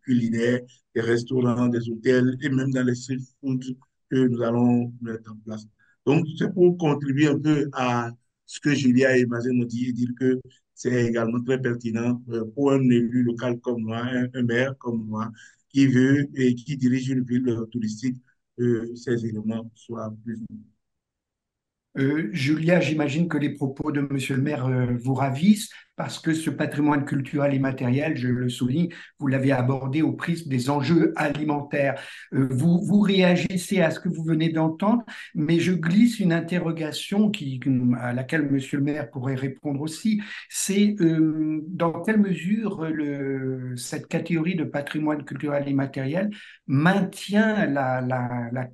culinaires, des restaurants, des hôtels et même dans les street foods que nous allons mettre en place. Donc, c'est pour contribuer un peu à ce que Julia et Mazen nous dit et dire que c'est également très pertinent pour un élu local comme moi, un maire comme moi, qui veut et qui dirige une ville touristique, ces éléments soient plus. Julia, j'imagine que les propos de Monsieur le maire vous ravissent parce que ce patrimoine culturel et matériel, je le souligne, vous l'avez abordé au prisme des enjeux alimentaires. Vous réagissez à ce que vous venez d'entendre, mais je glisse une interrogation à laquelle Monsieur le maire pourrait répondre aussi. C'est dans quelle mesure cette catégorie de patrimoine culturel et matériel maintient la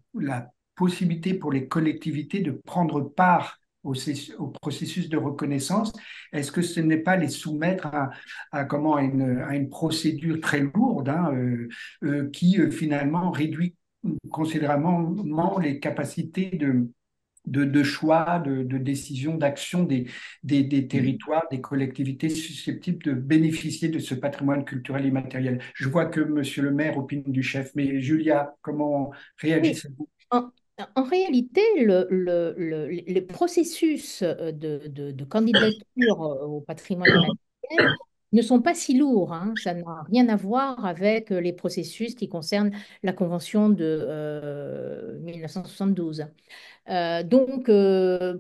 possibilité pour les collectivités de prendre part au processus de reconnaissance. Est-ce que ce n'est pas les soumettre à une procédure très lourde qui finalement réduit considérablement les capacités de choix, de décision, d'action des territoires, des collectivités susceptibles de bénéficier de ce patrimoine culturel et matériel? Je vois que Monsieur le maire opine du chef, mais Julia, comment Oui, réagissez-vous? en, en réalité, les processus de candidature au patrimoine immatériel ne sont pas si lourds, hein. Ça n'a rien à voir avec les processus qui concernent la Convention de 1972.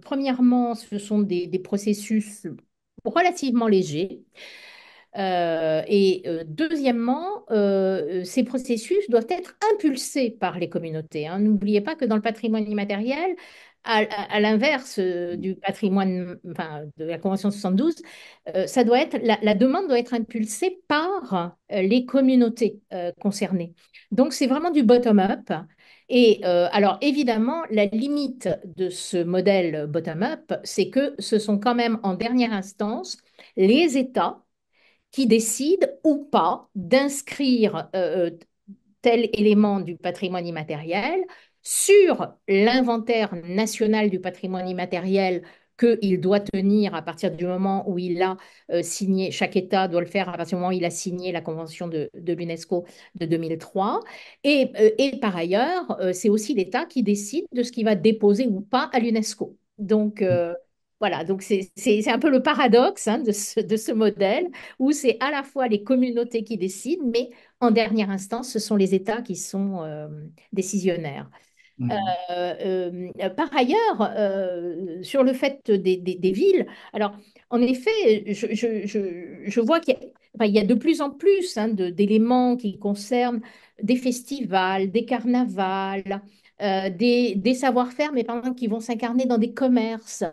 Premièrement, ce sont des processus relativement légers. Deuxièmement, ces processus doivent être impulsés par les communautés, hein. N'oubliez pas que dans le patrimoine immatériel, à l'inverse du patrimoine, enfin, de la Convention 72, ça doit être, la demande doit être impulsée par les communautés concernées. Donc, c'est vraiment du bottom-up. Alors, évidemment, la limite de ce modèle bottom-up, c'est que ce sont quand même en dernière instance les États qui décide ou pas d'inscrire tel élément du patrimoine immatériel sur l'inventaire national du patrimoine immatériel qu'il doit tenir à partir du moment où il a signé, chaque État doit le faire à partir du moment où il a signé la Convention de l'UNESCO de 2003. Et par ailleurs, c'est aussi l'État qui décide de ce qu'il va déposer ou pas à l'UNESCO. Voilà, donc c'est un peu le paradoxe hein, de ce modèle où c'est à la fois les communautés qui décident, mais en dernière instance, ce sont les États qui sont décisionnaires. Mhm. Par ailleurs, sur le fait des villes, alors en effet, je vois qu'il y a, enfin, il y a de plus en plus hein, d'éléments qui concernent des festivals, des carnavals, des savoir-faire, mais par exemple qui vont s'incarner dans des commerces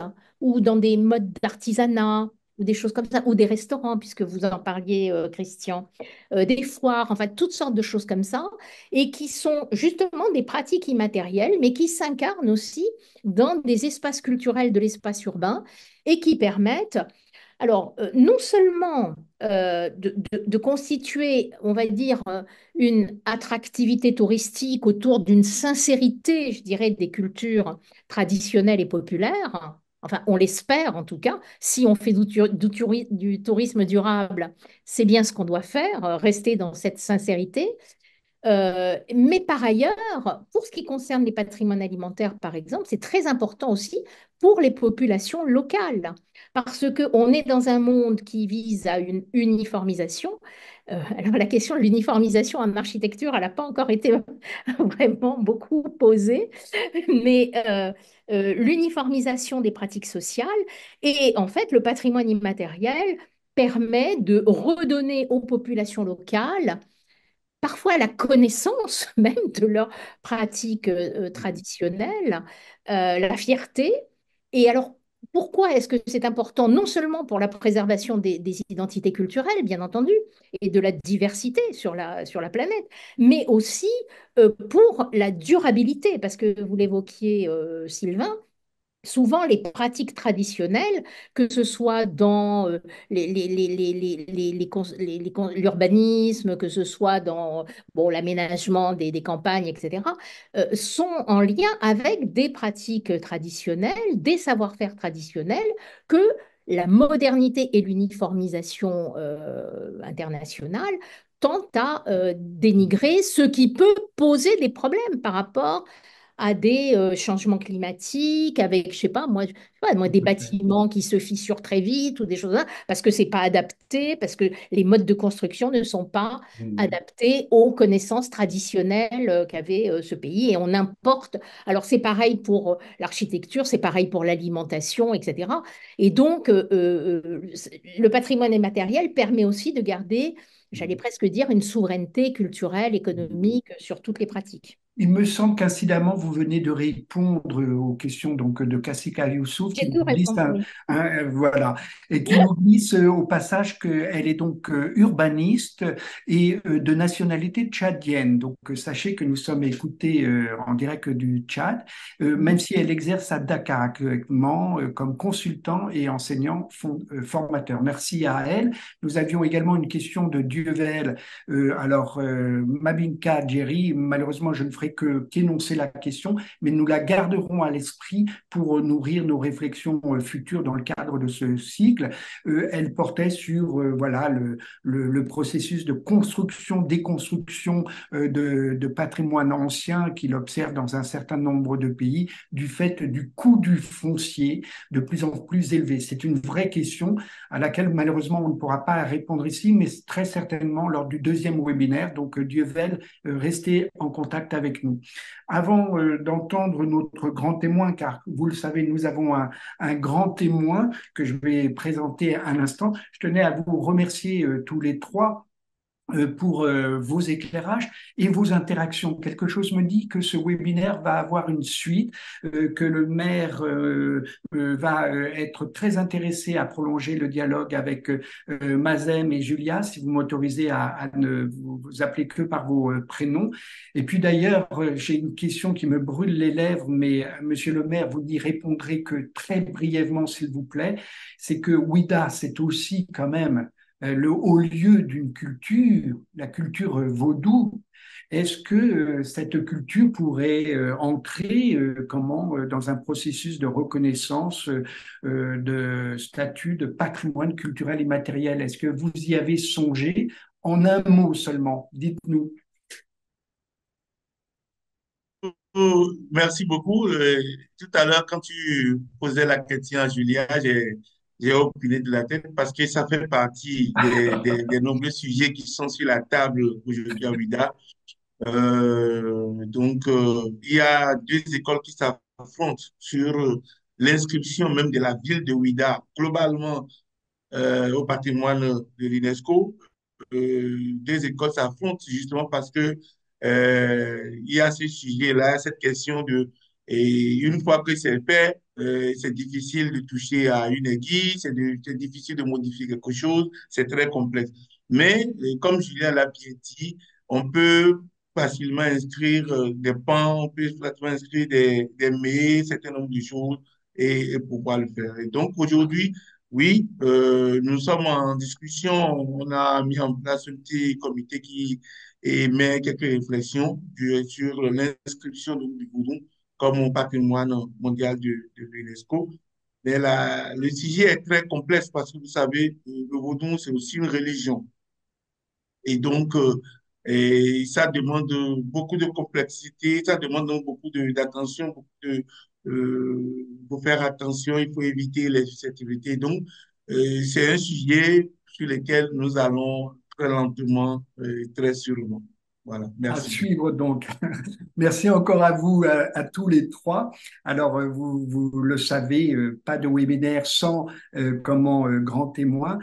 ou dans des modes d'artisanat ou des choses comme ça, ou des restaurants, puisque vous en parliez, Christian, des foires, enfin toutes sortes de choses comme ça et qui sont justement des pratiques immatérielles, mais qui s'incarnent aussi dans des espaces culturels de l'espace urbain et qui permettent Alors, non seulement de constituer, on va dire, une attractivité touristique autour d'une sincérité, je dirais, des cultures traditionnelles et populaires, enfin, on l'espère en tout cas, si on fait du tourisme durable, c'est bien ce qu'on doit faire, rester dans cette sincérité. Mais par ailleurs, pour ce qui concerne les patrimoines alimentaires, par exemple, c'est très important aussi pour les populations locales, parce qu'on est dans un monde qui vise à une uniformisation. Alors la question de l'uniformisation en architecture, elle n'a pas encore été vraiment beaucoup posée, mais l'uniformisation des pratiques sociales et en fait le patrimoine immatériel permet de redonner aux populations locales parfois la connaissance même de leurs pratiques traditionnelles, la fierté. Et alors, pourquoi est-ce que c'est important? Non seulement pour la préservation des identités culturelles, bien entendu, et de la diversité sur la planète, mais aussi pour la durabilité, parce que vous l'évoquiez, Sylvain, souvent, les pratiques traditionnelles, que ce soit dans l'urbanisme, que ce soit dans bon, l'aménagement des campagnes, etc., sont en lien avec des pratiques traditionnelles, des savoir-faire traditionnels que la modernité et l'uniformisation internationale tentent à dénigrer, ce qui peut poser des problèmes par rapport à des changements climatiques, avec, je sais pas, moi, des bâtiments qui se fissurent très vite ou des choses là, parce que c'est pas adapté, parce que les modes de construction ne sont pas Mm. adaptés aux connaissances traditionnelles qu'avait ce pays et on importe. Alors c'est pareil pour l'architecture, c'est pareil pour l'alimentation, etc. Et donc le patrimoine immatériel permet aussi de garder, j'allais presque dire, une souveraineté culturelle, économique sur toutes les pratiques. Il me semble qu'incidemment, vous venez de répondre aux questions donc de Kassika Youssouf qui J'ai nous tout glisse répondu, oui. voilà et qui nous glisse au passage qu'elle est donc urbaniste et de nationalité tchadienne. Donc sachez que nous sommes écoutés en direct du Tchad, même si elle exerce à Dakar actuellement comme consultant et enseignant formateur. Merci à elle. Nous avions également une question de Dievel. Mabinka Jerry, malheureusement, je ne ferai que qu'énoncer la question, mais nous la garderons à l'esprit pour nourrir nos réflexions futures dans le cadre de ce cycle. Elle portait sur voilà le processus de construction, déconstruction de patrimoine ancien qu'il observe dans un certain nombre de pays du fait du coût du foncier de plus en plus élevé. C'est une vraie question à laquelle malheureusement on ne pourra pas répondre ici, mais très certainement lors du deuxième webinaire. Donc Dievel, restez en contact avec nous. Avant d'entendre notre grand témoin, car vous le savez, nous avons un grand témoin que je vais présenter à l'instant, je tenais à vous remercier tous les trois pour vos éclairages et vos interactions. Quelque chose me dit que ce webinaire va avoir une suite, que le maire va être très intéressé à prolonger le dialogue avec Mazem et Julia, si vous m'autorisez à ne vous appeler que par vos prénoms. Et puis d'ailleurs, j'ai une question qui me brûle les lèvres, mais monsieur le maire, vous n'y répondrez que très brièvement, s'il vous plaît. C'est que Ouida, c'est aussi quand même le haut lieu d'une culture, la culture vaudou. Est-ce que cette culture pourrait entrer dans un processus de reconnaissance de statut de patrimoine culturel immatériel? Est-ce que vous y avez songé en un mot seulement? Dites-nous. Merci beaucoup. Tout à l'heure, quand tu posais la question à Julia, j'ai opiné de la tête parce que ça fait partie des nombreux sujets qui sont sur la table aujourd'hui à Ouida. Il y a deux écoles qui s'affrontent sur l'inscription même de la ville de Ouida globalement au patrimoine de l'UNESCO. Deux écoles s'affrontent justement parce que il y a ce sujet-là, cette question de et une fois que c'est fait, c'est difficile de toucher à une aiguille, c'est difficile de modifier quelque chose, c'est très complexe. Mais comme Julien l'a bien dit, on peut facilement inscrire des pans, on peut facilement inscrire des mets, un certain nombre de choses et pouvoir le faire. Et donc aujourd'hui, Oui, nous sommes en discussion. On a mis en place un petit comité qui émet quelques réflexions sur l'inscription du Voodoo comme un patrimoine mondial de l'UNESCO. Mais le sujet est très complexe parce que vous savez, le Vaudou, c'est aussi une religion. Et donc, et ça demande beaucoup de complexité, ça demande donc beaucoup d'attention, faut faire attention, il faut éviter les susceptibilités. Donc, c'est un sujet sur lequel nous allons très lentement, très sûrement. Voilà, À merci. suivre donc. Merci encore à vous, à tous les trois. Alors, vous le savez, pas de webinaire sans comment grand témoin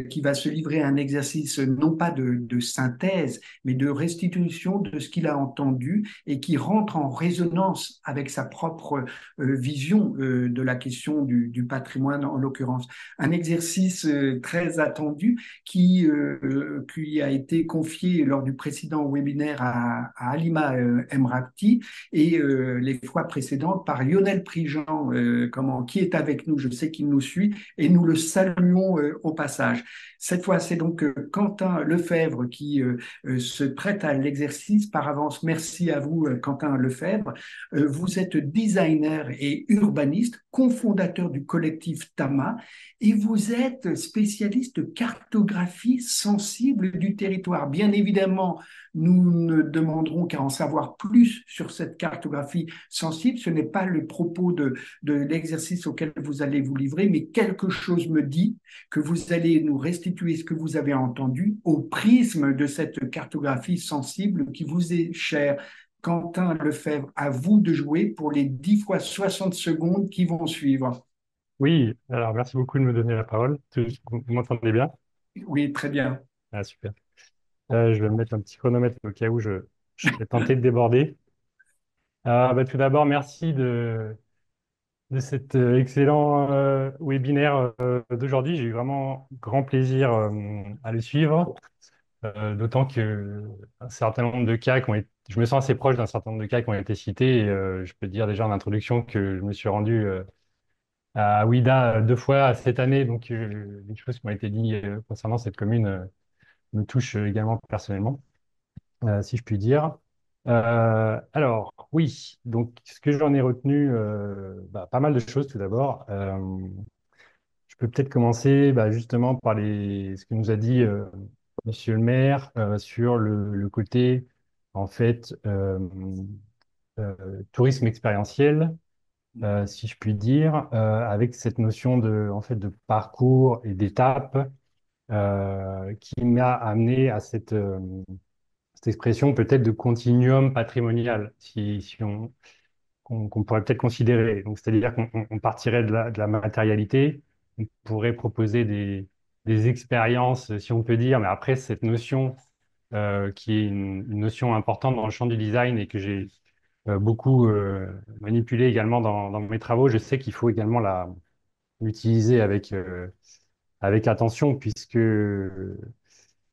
qui va se livrer à un exercice non pas de synthèse, mais de restitution de ce qu'il a entendu et qui rentre en résonance avec sa propre vision de la question du patrimoine en l'occurrence. Un exercice très attendu qui a été confié lors du précédent webinaire à Halima Emrabti et les fois précédentes par Lionel Prigent, qui est avec nous, je sais qu'il nous suit, et nous le saluons au passage. Cette fois, c'est donc Quentin Lefebvre qui se prête à l'exercice. Par avance, merci à vous, Quentin Lefebvre. Vous êtes designer et urbaniste, cofondateur du collectif Tama, et vous êtes spécialiste de cartographie sensible du territoire. Bien évidemment, nous ne demanderons qu'à en savoir plus sur cette cartographie sensible. Ce n'est pas le propos de l'exercice auquel vous allez vous livrer, mais quelque chose me dit que vous allez nous restituer ce que vous avez entendu au prisme de cette cartographie sensible qui vous est chère. Quentin Lefebvre, à vous de jouer pour les 10 fois 60 secondes qui vont suivre. Oui, alors merci beaucoup de me donner la parole. Vous m'entendez bien? Oui, très bien. Ah, super. Je vais me mettre un petit chronomètre au cas où je serais tenté de déborder. Tout d'abord, merci de cet excellent webinaire d'aujourd'hui. J'ai eu vraiment grand plaisir à le suivre, d'autant que un certain nombre de cas qui ont été, je me sens assez proche d'un certain nombre de cas qui ont été cités. Et, je peux dire déjà en introduction que je me suis rendu à Ouida 2 fois cette année, donc les choses qui ont été dites concernant cette commune me touchent également personnellement, si je puis dire. Alors, oui, donc ce que j'en ai retenu, pas mal de choses tout d'abord. Je peux peut-être commencer justement par ce que nous a dit Monsieur le maire sur le côté, en fait, tourisme expérientiel, si je puis dire, avec cette notion en fait, de parcours et d'étape qui m'a amené à cette expression peut-être de continuum patrimonial, si qu'on pourrait peut-être considérer. Donc, c'est-à-dire qu'on partirait de la matérialité, on pourrait proposer des expériences, si on peut dire, mais après, cette notion qui est une notion importante dans le champ du design et que j'ai beaucoup manipulée également dans mes travaux, je sais qu'il faut également l'utiliser avec attention, puisque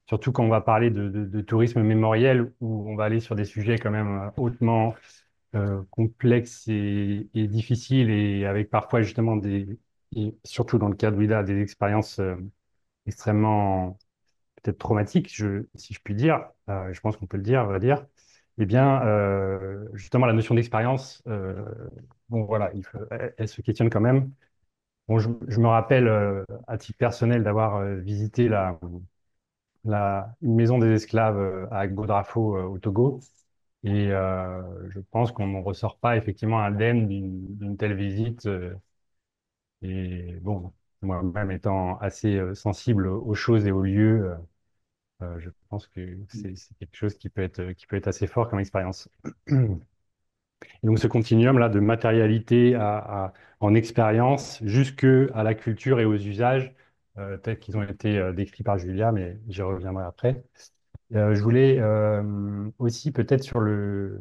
surtout quand on va parler de tourisme mémoriel, où on va aller sur des sujets quand même hautement complexes et difficiles, et avec parfois justement et surtout dans le cas de Ouida, des expériences extrêmement peut-être traumatiques, si je puis dire, je pense qu'on peut le dire, on va dire, eh bien, justement, la notion d'expérience, bon voilà, elle se questionne quand même. Bon, je me rappelle à titre personnel d'avoir visité une maison des esclaves à Godrafo au Togo. Et je pense qu'on ne ressort pas effectivement indemne d'une telle visite. Et bon, moi-même étant assez sensible aux choses et aux lieux, je pense que c'est quelque chose qui peut être assez fort comme expérience. Et donc ce continuum-là de matérialité en expérience jusque à la culture et aux usages, tels qu'ils ont été décrits par Julia, mais j'y reviendrai après. Je voulais aussi peut-être sur le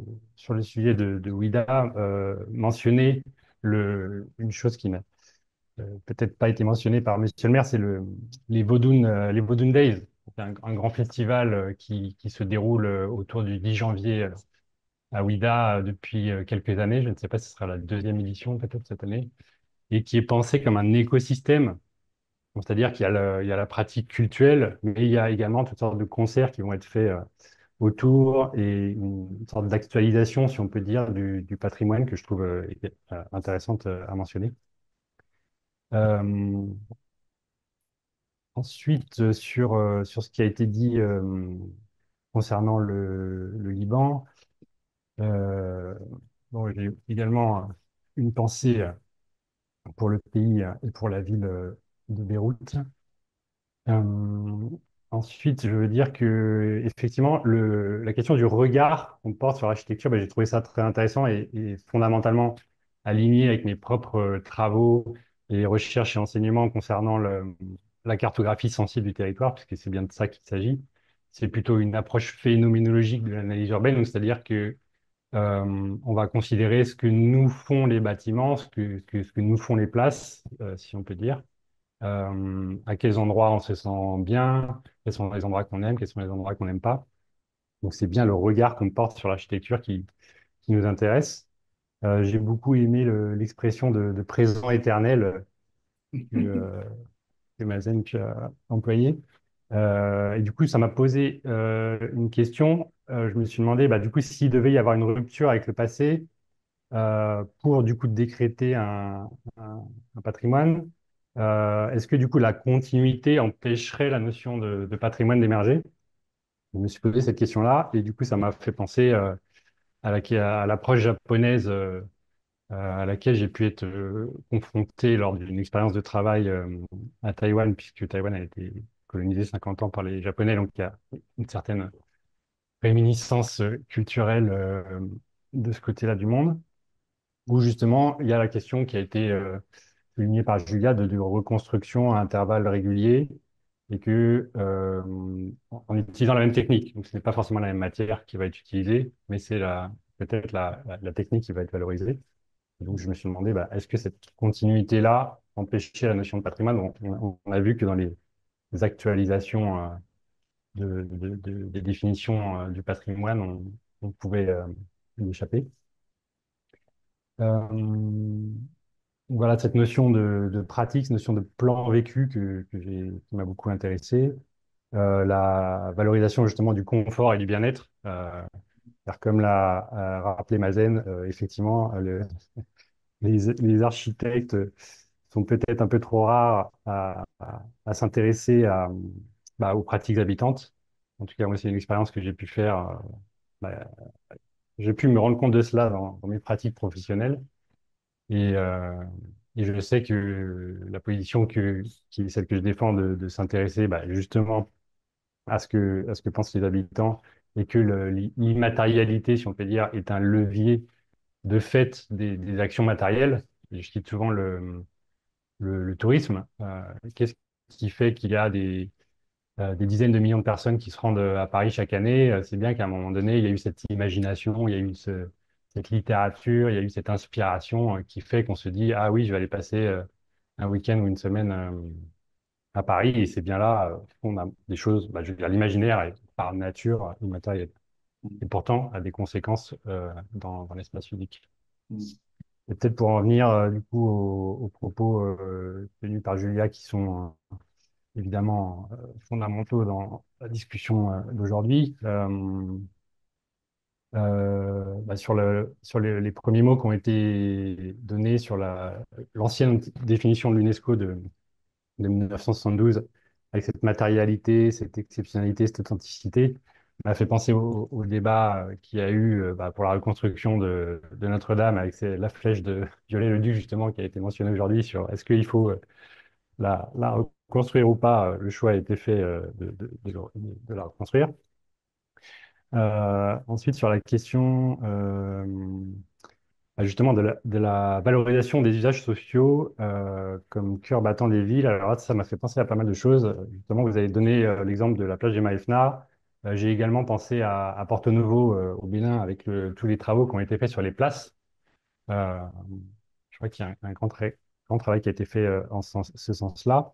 sujet de Ouida mentionner une chose qui n'a peut-être pas été mentionnée par Monsieur le maire, c'est les Vaudoun Days. C'est un grand festival qui se déroule autour du 10 janvier à Ouida depuis quelques années. Je ne sais pas si ce sera la deuxième édition peut-être cette année, et qui est pensé comme un écosystème Donc, c'est-à-dire il y a la pratique cultuelle, mais il y a également toutes sortes de concerts qui vont être faits autour et une sorte d'actualisation, si on peut dire, du patrimoine que je trouve intéressante à mentionner. Euh, Ensuite, sur ce qui a été dit concernant le Liban, euh, bon, j'ai également une pensée pour le pays et pour la ville de Beyrouth. Euh, Ensuite, je veux dire que effectivement, la question du regard qu'on porte sur l'architecture, ben, j'ai trouvé ça très intéressant et fondamentalement aligné avec mes propres travaux et recherches et enseignements concernant la cartographie sensible du territoire, puisque c'est bien de ça qu'il s'agit. C'est plutôt une approche phénoménologique de l'analyse urbaine, donc c'est-à-dire que on va considérer ce que nous font les bâtiments, ce que nous font les places, si on peut dire, à quels endroits on se sent bien, quels sont les endroits qu'on aime, quels sont les endroits qu'on n'aime pas. Donc c'est bien le regard qu'on porte sur l'architecture qui nous intéresse. J'ai beaucoup aimé l'expression de présent éternel que Mazen tu as employée. Et du coup, ça m'a posé une question. Je me suis demandé, bah, du coup, s'il devait y avoir une rupture avec le passé, pour du coup décréter un patrimoine, est-ce que du coup la continuité empêcherait la notion de patrimoine d'émerger? Je me suis posé cette question-là et du coup ça m'a fait penser à l'approche japonaise à laquelle j'ai pu être confronté lors d'une expérience de travail à Taïwan, puisque Taïwan a été colonisé 50 ans par les Japonais, donc il y a une certaine réminiscence culturelle de ce côté-là du monde où justement il y a la question qui a été soulignée par Julia de reconstruction à intervalles réguliers et que en utilisant la même technique, donc ce n'est pas forcément la même matière qui va être utilisée, mais c'est peut-être la technique qui va être valorisée. Et donc je me suis demandé, bah, est-ce que cette continuité-là empêchait la notion de patrimoine? On a vu que dans les actualisations des définitions du patrimoine, on pouvait y échapper. Euh, Voilà, cette notion de pratique, cette notion de plan vécu qui m'a beaucoup intéressé. La valorisation justement du confort et du bien-être. Car comme l'a rappelé Mazen, effectivement, les architectes sont peut-être un peu trop rares à s'intéresser bah, aux pratiques habitantes. En tout cas, moi, c'est une expérience que j'ai pu faire. Bah, j'ai pu me rendre compte de cela dans mes pratiques professionnelles. Et, euh, et je sais que la position qui est celle que je défends de s'intéresser bah, justement à ce que pensent les habitants et que l'immatérialité, si on peut dire, est un levier de fait des actions matérielles. Et je cite souvent le tourisme. Qu'est-ce qui fait qu'il y a des dizaines de millions de personnes qui se rendent à Paris chaque année? C'est bien qu'à un moment donné, il y a eu cette imagination, il y a eu cette littérature, il y a eu cette inspiration qui fait qu'on se dit, ah oui, je vais aller passer un week-end ou une semaine à Paris, et c'est bien là qu'on a des choses, bah, je veux dire, l'imaginaire est par nature immatériel, et pourtant a des conséquences dans l'espace physique. Et peut-être pour en venir du coup aux propos tenus par Julia qui sont évidemment fondamentaux dans la discussion d'aujourd'hui. Bah, sur les premiers mots qui ont été donnés sur l'ancienne définition de l'UNESCO de 1972, avec cette matérialité, cette exceptionnalité, cette authenticité, m'a fait penser au débat qu'il y a eu bah, pour la reconstruction de Notre-Dame avec la flèche de Viollet-le-Duc, justement, qui a été mentionnée aujourd'hui sur est-ce qu'il faut la reconstruire ou pas. Le choix a été fait de la reconstruire. Ensuite, sur la question justement de la valorisation des usages sociaux comme cœur battant des villes. Alors là, ça m'a fait penser à pas mal de choses. Justement, vous avez donné l'exemple de la plage de Maïfna. J'ai également pensé à Porto-Novo au Bénin avec tous les travaux qui ont été faits sur les places. Euh, je crois qu'il y a un grand travail qui a été fait ce sens-là.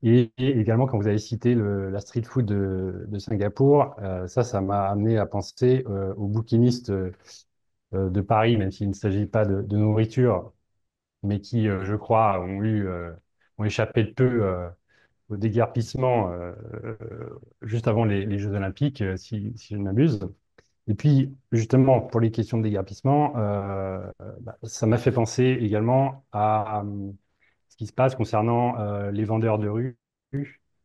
Et également, quand vous avez cité la street food de Singapour, ça m'a amené à penser aux bouquinistes de Paris, même s'il ne s'agit pas de nourriture, mais qui, je crois, ont échappé de peu au déguerpissement juste avant les Jeux Olympiques, si je ne m'abuse. Et puis, justement, pour les questions de déguerpissement, ça m'a fait penser également à ce qui se passe concernant les vendeurs de rue.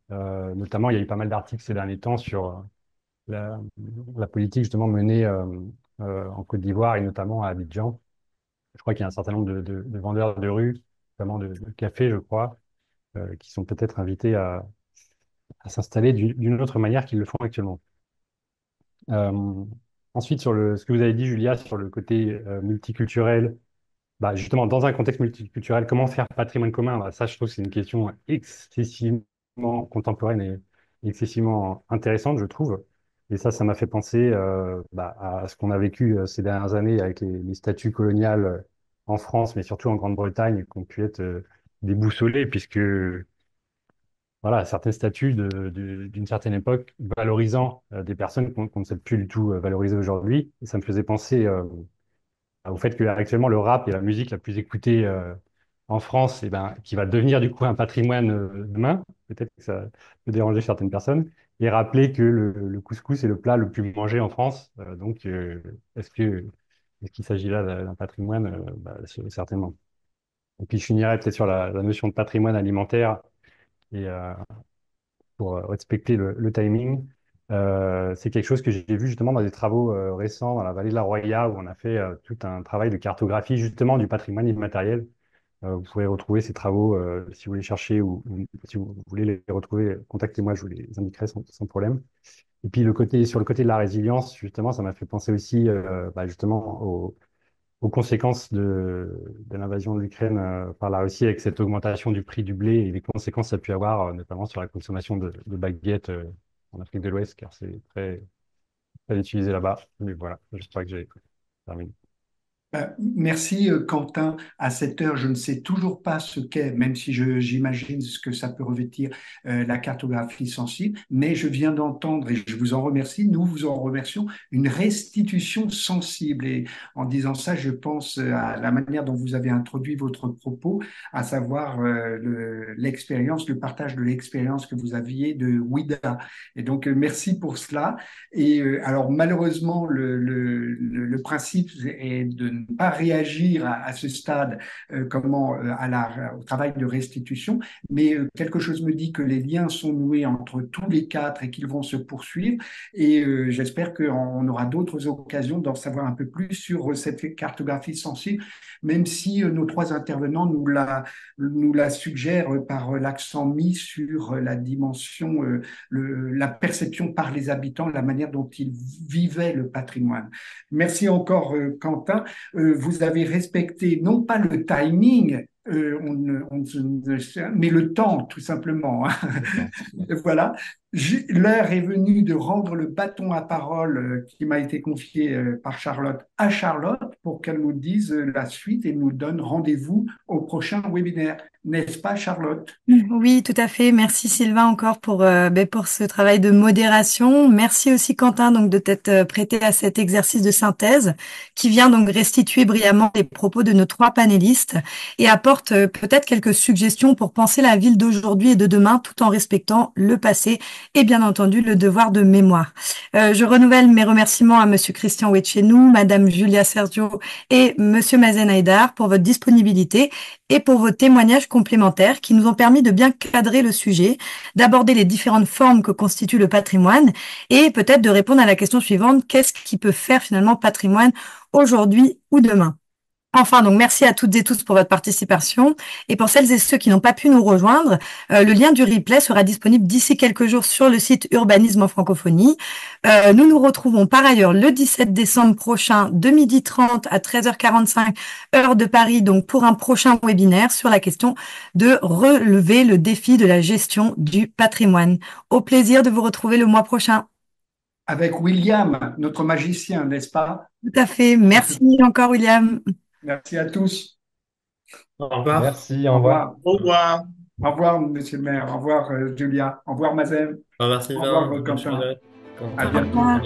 Notamment, il y a eu pas mal d'articles ces derniers temps sur la, la politique justement menée en Côte d'Ivoire et notamment à Abidjan. Je crois qu'il y a un certain nombre de vendeurs de rue, notamment de café, je crois, qui sont peut-être invités à s'installer d'une autre manière qu'ils le font actuellement. Euh, Ensuite, sur ce que vous avez dit, Julia, sur le côté multiculturel, justement, dans un contexte multiculturel, comment faire patrimoine commun? Ça, je trouve que c'est une question excessivement contemporaine et excessivement intéressante, je trouve. Et ça m'a fait penser à ce qu'on a vécu ces dernières années avec les statuts coloniales en France, mais surtout en Grande-Bretagne, qui ont pu être déboussolés, puisque voilà, certains statuts d'une certaine époque valorisant des personnes qu'on ne sait plus du tout valoriser aujourd'hui. Et ça me faisait penser au fait que actuellement le rap est la musique la plus écoutée en France, et ben, qui va devenir du coup un patrimoine demain. Peut-être que ça peut déranger certaines personnes. Et rappeler que le couscous est le plat le plus mangé en France. Est-ce qu'il s'agit là d'un patrimoine? Certainement. Et puis je finirai peut-être sur la notion de patrimoine alimentaire et pour respecter le timing. C'est quelque chose que j'ai vu justement dans des travaux récents dans la vallée de la Roya, où on a fait tout un travail de cartographie justement du patrimoine immatériel. Vous pourrez retrouver ces travaux si vous les cherchez ou si vous voulez les retrouver, contactez-moi, je vous les indiquerai sans problème. Et puis sur le côté de la résilience, justement, ça m'a fait penser aussi justement aux conséquences de l'invasion de l'Ukraine par la Russie avec cette augmentation du prix du blé et les conséquences que ça a pu avoir notamment sur la consommation de baguettes en Afrique de l'Ouest, car c'est très, très utilisé là-bas. Mais voilà, j'espère que j'ai terminé. Merci Quentin. À cette heure, je ne sais toujours pas ce qu'est, même si j'imagine ce que ça peut revêtir la cartographie sensible, mais je viens d'entendre, et je vous en remercie, nous vous en remercions, une restitution sensible. Et en disant ça, je pense à la manière dont vous avez introduit votre propos, à savoir l'expérience, le partage de l'expérience que vous aviez de Ouida. Et donc, merci pour cela. Et alors, malheureusement, le principe est de ne pas réagir à ce stade au travail de restitution, mais quelque chose me dit que les liens sont noués entre tous les quatre et qu'ils vont se poursuivre. Et j'espère qu'on aura d'autres occasions d'en savoir un peu plus sur cette cartographie sensible, même si nos trois intervenants nous la suggèrent par l'accent mis sur la dimension, la perception par les habitants, la manière dont ils vivaient le patrimoine. Merci encore, Quentin. Vous avez respecté non pas le timing, mais le temps, tout simplement. Hein. Voilà. L'heure est venue de rendre le bâton à parole qui m'a été confié par Charlotte à Charlotte pour qu'elle nous dise la suite et nous donne rendez-vous au prochain webinaire. N'est-ce pas, Charlotte? Oui, tout à fait. Merci Sylvain encore pour ce travail de modération. Merci aussi Quentin donc de t'être prêté à cet exercice de synthèse qui vient donc restituer brillamment les propos de nos trois panélistes et apporte peut-être quelques suggestions pour penser la ville d'aujourd'hui et de demain tout en respectant le passé et bien entendu le devoir de mémoire. Je renouvelle mes remerciements à Monsieur Christian Wetchenou, Madame Julia Sergio et Monsieur Mazen Haïdar pour votre disponibilité et pour vos témoignages complémentaires qui nous ont permis de bien cadrer le sujet, d'aborder les différentes formes que constitue le patrimoine et peut-être de répondre à la question suivante, qu'est-ce qui peut faire finalement patrimoine aujourd'hui ou demain? Enfin, donc merci à toutes et tous pour votre participation. Et pour celles et ceux qui n'ont pas pu nous rejoindre, le lien du replay sera disponible d'ici quelques jours sur le site Urbanisme en francophonie. Nous nous retrouvons par ailleurs le 17 décembre prochain de 12h30 à 13h45 heure de Paris, donc pour un prochain webinaire sur la question de relever le défi de la gestion du patrimoine. Au plaisir de vous retrouver le mois prochain. Avec William, notre magicien, n'est-ce pas? Tout à fait. Merci encore, William. Merci à tous. Au revoir. Merci, au revoir. Au revoir. Au revoir, monsieur le maire. Au revoir, Julia. Au revoir, Mazen. Au revoir, Au Sylvain. revoir, Bonne Quentin. soirée. À Au bientôt. revoir.